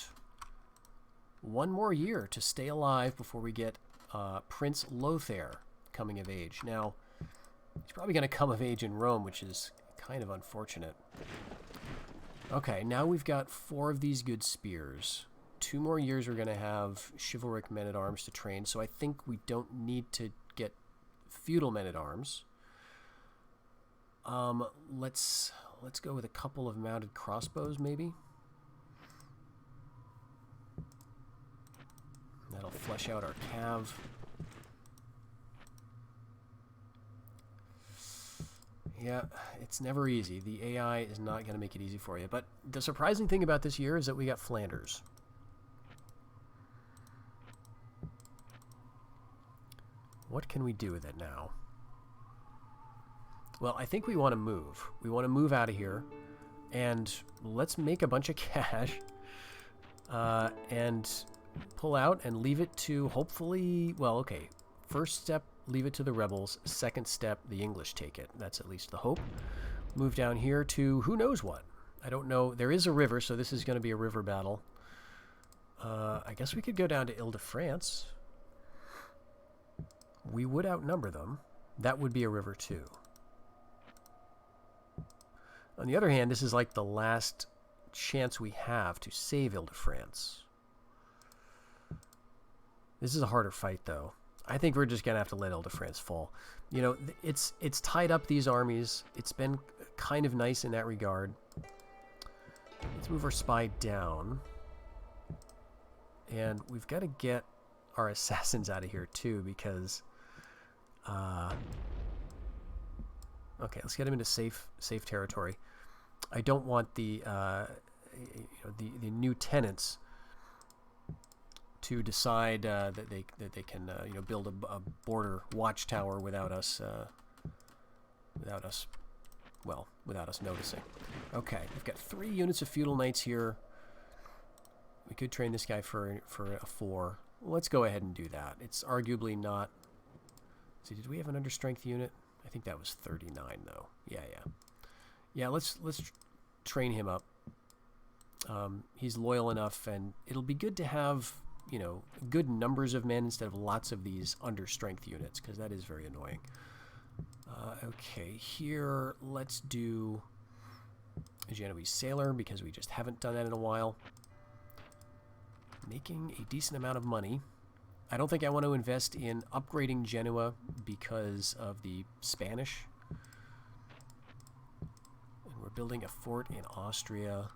1 more year to stay alive before we get Prince Lothair coming of age. Now, he's probably going to come of age in Rome, which is kind of unfortunate. Okay, now we've got 4 of these good spears. 2 more years we're going to have chivalric men-at-arms to train, so I think we don't need to get feudal men-at-arms. Let's Let's go with a couple of mounted crossbows, maybe. That'll flesh out our cav. Yeah, it's never easy. The AI is not going to make it easy for you. But the surprising thing about this year is that we got Flanders. What can we do with it now? Well, I think we want to move. We want to move out of here. And let's make a bunch of cash. And pull out and leave it to, hopefully... Well, okay. First step, leave it to the rebels. Second step, the English take it. That's at least the hope. Move down here to who knows what. I don't know. There is a river, so this is going to be a river battle. I guess we could go down to Ile-de-France. We would outnumber them. That would be a river too. On the other hand, this is like the last chance we have to save Ile-de-France. This is a harder fight, though. I think we're just going to have to let Ile-de-France fall. You know, it's tied up these armies. It's been kind of nice in that regard. Let's move our spy down. And we've got to get our assassins out of here, too, because... okay, let's get them into safe territory. I don't want the the new tenants to decide that they can build a border watchtower without us noticing. Okay, we've got 3 units of feudal knights here. We could train this guy for a 4. Let's go ahead and do that. It's arguably not. See, did we have an understrength unit? I think that was 39 though. Yeah. Let's train him up. He's loyal enough, and it'll be good to have good numbers of men instead of lots of these understrength units, because that is very annoying. Okay, here let's do a Genoese sailor, because we just haven't done that in a while. Making a decent amount of money. I don't think I want to invest in upgrading Genoa because of the Spanish. And we're building a fort in Austria.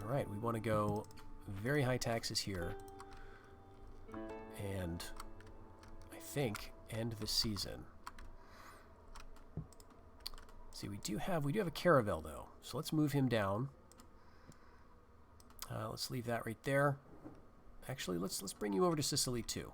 Alright, we want to go very high taxes here. And I think end the season. See, we do have a caravel though. So let's move him down. Let's leave that right there. Actually, let's bring you over to Sicily too.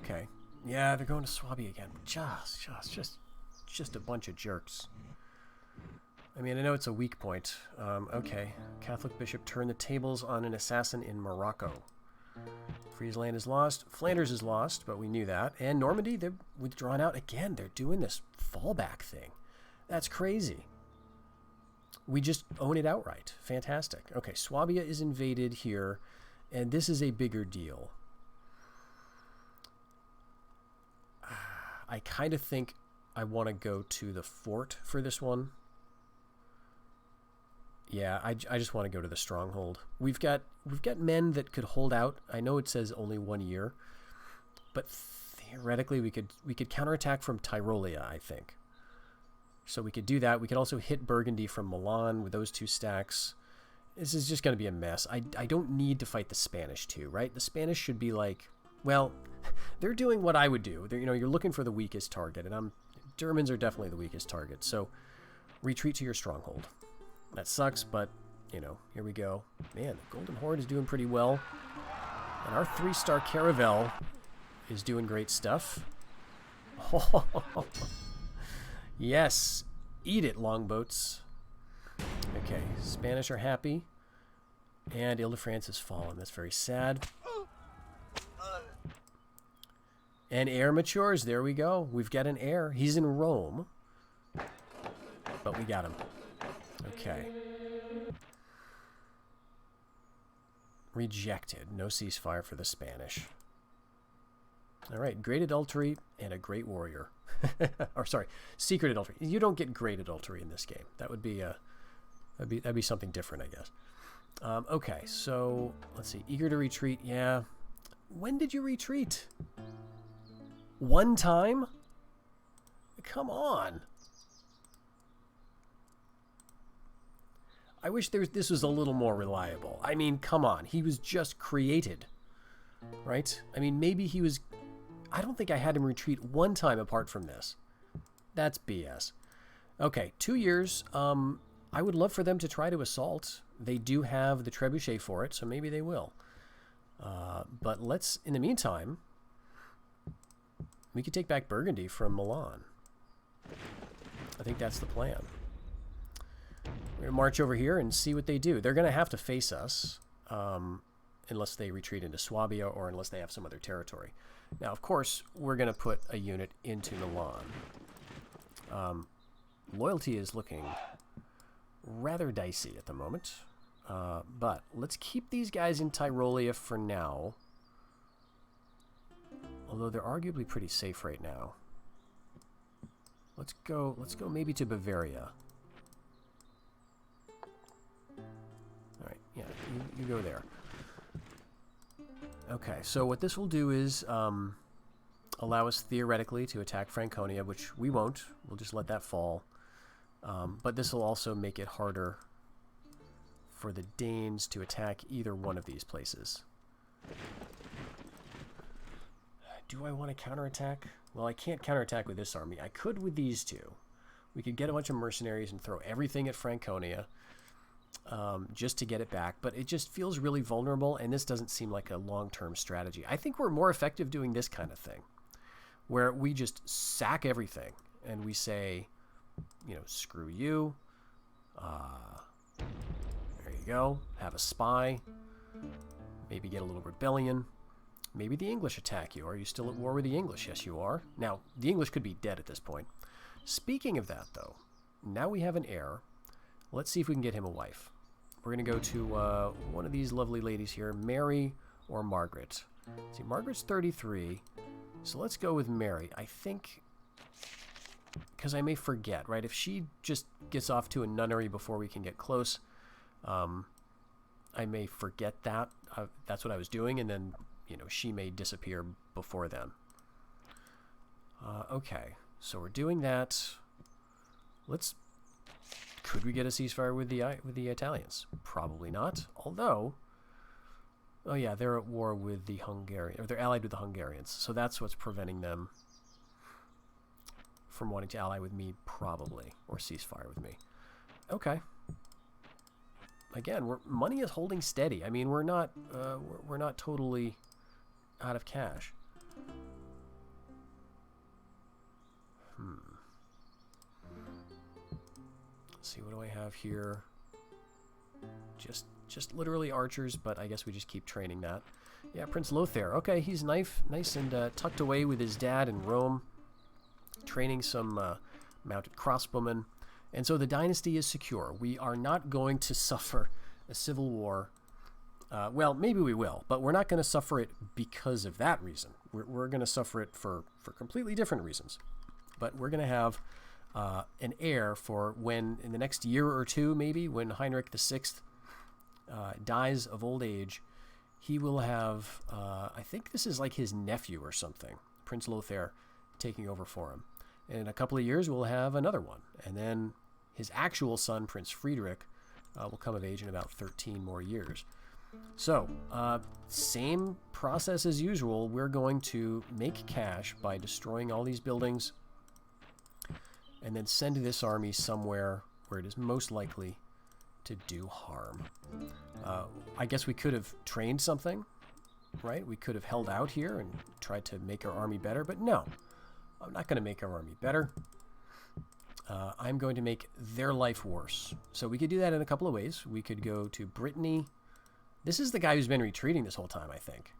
Okay. Yeah, they're going to Swabia again. Just a bunch of jerks. I mean, I know it's a weak point. Okay. Catholic bishop turned the tables on an assassin in Morocco. Friesland is lost. Flanders is lost, but we knew that. And Normandy, they're withdrawn out again. They're doing this fallback thing. That's crazy. We just own it outright. Fantastic. Okay, Swabia is invaded here, and this is a bigger deal. I kind of think I want to go to the fort for this one. Yeah, I just want to go to the stronghold. We've got men that could hold out. I know it says only 1 year, but theoretically we could counterattack from Tyrolia, I think. So we could do that. We could also hit Burgundy from Milan with those 2 stacks. This is just going to be a mess. I don't need to fight the Spanish too, right? The Spanish should be like, well, they're doing what I would do. You're looking for the weakest target, and Germans are definitely the weakest target. So retreat to your stronghold. That sucks, but, here we go. Man, the Golden Horde is doing pretty well. And our 3-star Caravel is doing great stuff. Yes, eat it, longboats. Okay, Spanish are happy. And Ile-de-France has fallen. That's very sad. And heir matures. There we go. We've got an heir. He's in Rome. But we got him. Okay. Rejected. No ceasefire for the Spanish. All right, great adultery and a great warrior. Or sorry, secret adultery. You don't get great adultery in this game. That would be that'd be something different, I guess. Okay, so let's see. Eager to retreat. Yeah. When did you retreat? One time? Come on. I wish this was a little more reliable. I mean, come on. He was just created, right? I mean, maybe he was... I don't think I had him retreat one time apart from this. That's BS. Okay, 2 years. I would love for them to try to assault. They do have the trebuchet for it, so maybe they will. But let's, in the meantime, we could take back Burgundy from Milan. I think that's the plan. We're going to march over here and see what they do. They're going to have to face us, unless they retreat into Swabia or unless they have some other territory. Now, of course, we're going to put a unit into Milan. Loyalty is looking rather dicey at the moment. But let's keep these guys in Tyrolia for now. Although they're arguably pretty safe right now. Let's go maybe to Bavaria. Alright, yeah, you go there. Okay, so what this will do is allow us theoretically to attack Franconia, which we won't. We'll just let that fall. But this will also make it harder for the Danes to attack either one of these places. Do I want to counterattack? Well, I can't counterattack with this army. I could with these two. We could get a bunch of mercenaries and throw everything at Franconia just to get it back. But it just feels really vulnerable, and this doesn't seem like a long-term strategy. I think we're more effective doing this kind of thing, where we just sack everything, and we say, you know, screw you. There you go. Have a spy. Maybe get a little rebellion. Maybe the English attack you. Are you still at war with the English? Yes, you are. Now, the English could be dead at this point. Speaking of that, though, now we have an heir. Let's see if we can get him a wife. We're going to go to one of these lovely ladies here, Mary or Margaret. See, Margaret's 33, so let's go with Mary. I think, because I may forget, right? If she just gets off to a nunnery before we can get close, I may forget that. That's what I was doing, and then, you know, she may disappear before then. Okay, so we're doing that. Could we get a ceasefire with the Italians? Probably not. Although, oh yeah, they're at war with the Hungarians, or they're allied with the Hungarians. So that's what's preventing them from wanting to ally with me, probably, or ceasefire with me. Okay. Again, money is holding steady. I mean, we're not totally out of cash. Let's see, what do I have here? Just literally archers, but I guess we just keep training that. Yeah, Prince Lothair. Okay, he's nice and tucked away with his dad in Rome, training some mounted crossbowmen. And so the dynasty is secure. We are not going to suffer a civil war. Well, maybe we will, but we're not going to suffer it because of that reason. We're going to suffer it for completely different reasons. But we're going to have an heir for when, in the next year or two, maybe, when Heinrich VI dies of old age, he will have, I think this is like his nephew or something, Prince Lothair, taking over for him. And in a couple of years, we'll have another one. And then his actual son, Prince Friedrich, will come of age in about 13 more years. So, same process as usual. We're going to make cash by destroying all these buildings and then send this army somewhere where it is most likely to do harm. I guess we could have trained something, right? We could have held out here and tried to make our army better, but no. I'm not going to make our army better. I'm going to make their life worse. So we could do that in a couple of ways. We could go to Brittany. This is the guy who's been retreating this whole time, I think.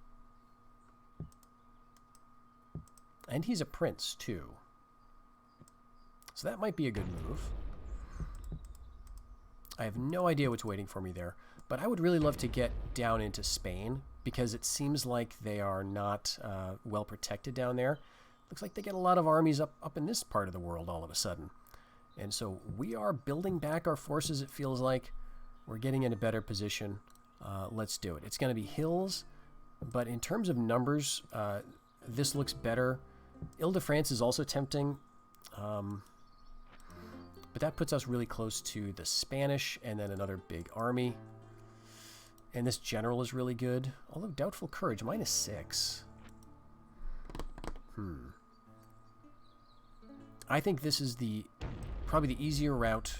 And he's a prince, too. So that might be a good move. I have no idea what's waiting for me there. But I would really love to get down into Spain, because it seems like they are not well protected down there. Looks like they get a lot of armies up in this part of the world all of a sudden. And so we are building back our forces, it feels like. We're getting in a better position. Let's do it. It's going to be hills, but in terms of numbers, this looks better. Ile-de-France is also tempting, but that puts us really close to the Spanish and then another big army. And this general is really good, although doubtful courage, -6. I think this is probably the easier route,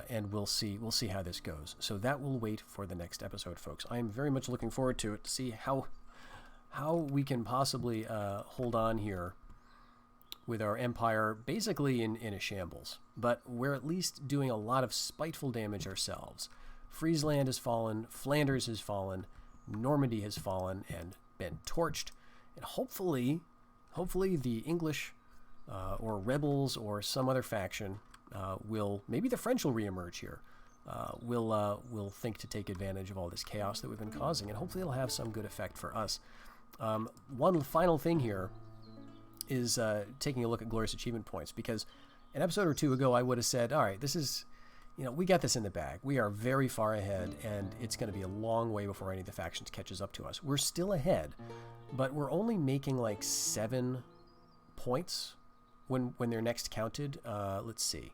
and we'll see how this goes. So that will wait for the next episode, folks. I am very much looking forward to it, to see how we can possibly hold on here with our empire basically in a shambles. But we're at least doing a lot of spiteful damage ourselves. Friesland has fallen, Flanders has fallen, Normandy has fallen and been torched, and hopefully the English or rebels or some other faction maybe the French will reemerge here. Will think to take advantage of all this chaos that we've been causing, and hopefully it'll have some good effect for us. One final thing here is taking a look at glorious achievement points, because an episode or two ago I would have said, all right, this is, we got this in the bag. We are very far ahead, and it's going to be a long way before any of the factions catches up to us. We're still ahead, but we're only making like 7 points when they're next counted. Let's see.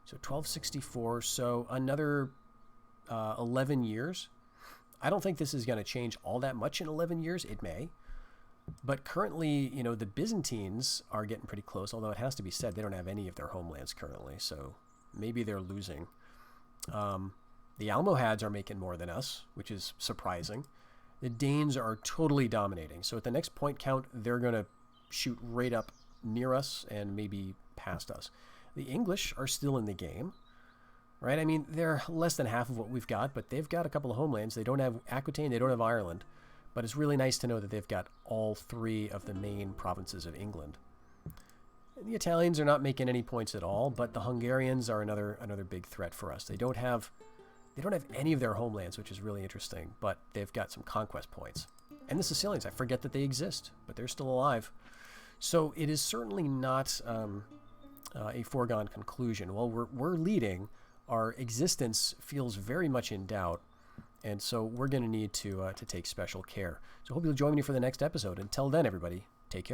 So 1264, so another 11 years. I don't think this is going to change all that much in 11 years. It may. But currently, the Byzantines are getting pretty close, although it has to be said they don't have any of their homelands currently, so maybe they're losing. The Almohads are making more than us, which is surprising. The Danes are totally dominating, so at the next point count, they're going to shoot right up near us and maybe past us. The English are still in the game, right? I mean, they're less than half of what we've got, but they've got a couple of homelands. They don't have Aquitaine, they don't have Ireland, but it's really nice to know that they've got all 3 of the main provinces of England. And the Italians are not making any points at all, but the Hungarians are another big threat for us. They don't have any of their homelands, which is really interesting, but they've got some conquest points. And the Sicilians, I forget that they exist, but they're still alive. So it is certainly not a foregone conclusion. While we're leading, our existence feels very much in doubt, and so we're going to need to take special care. So I hope you'll join me for the next episode. Until then, everybody, take care.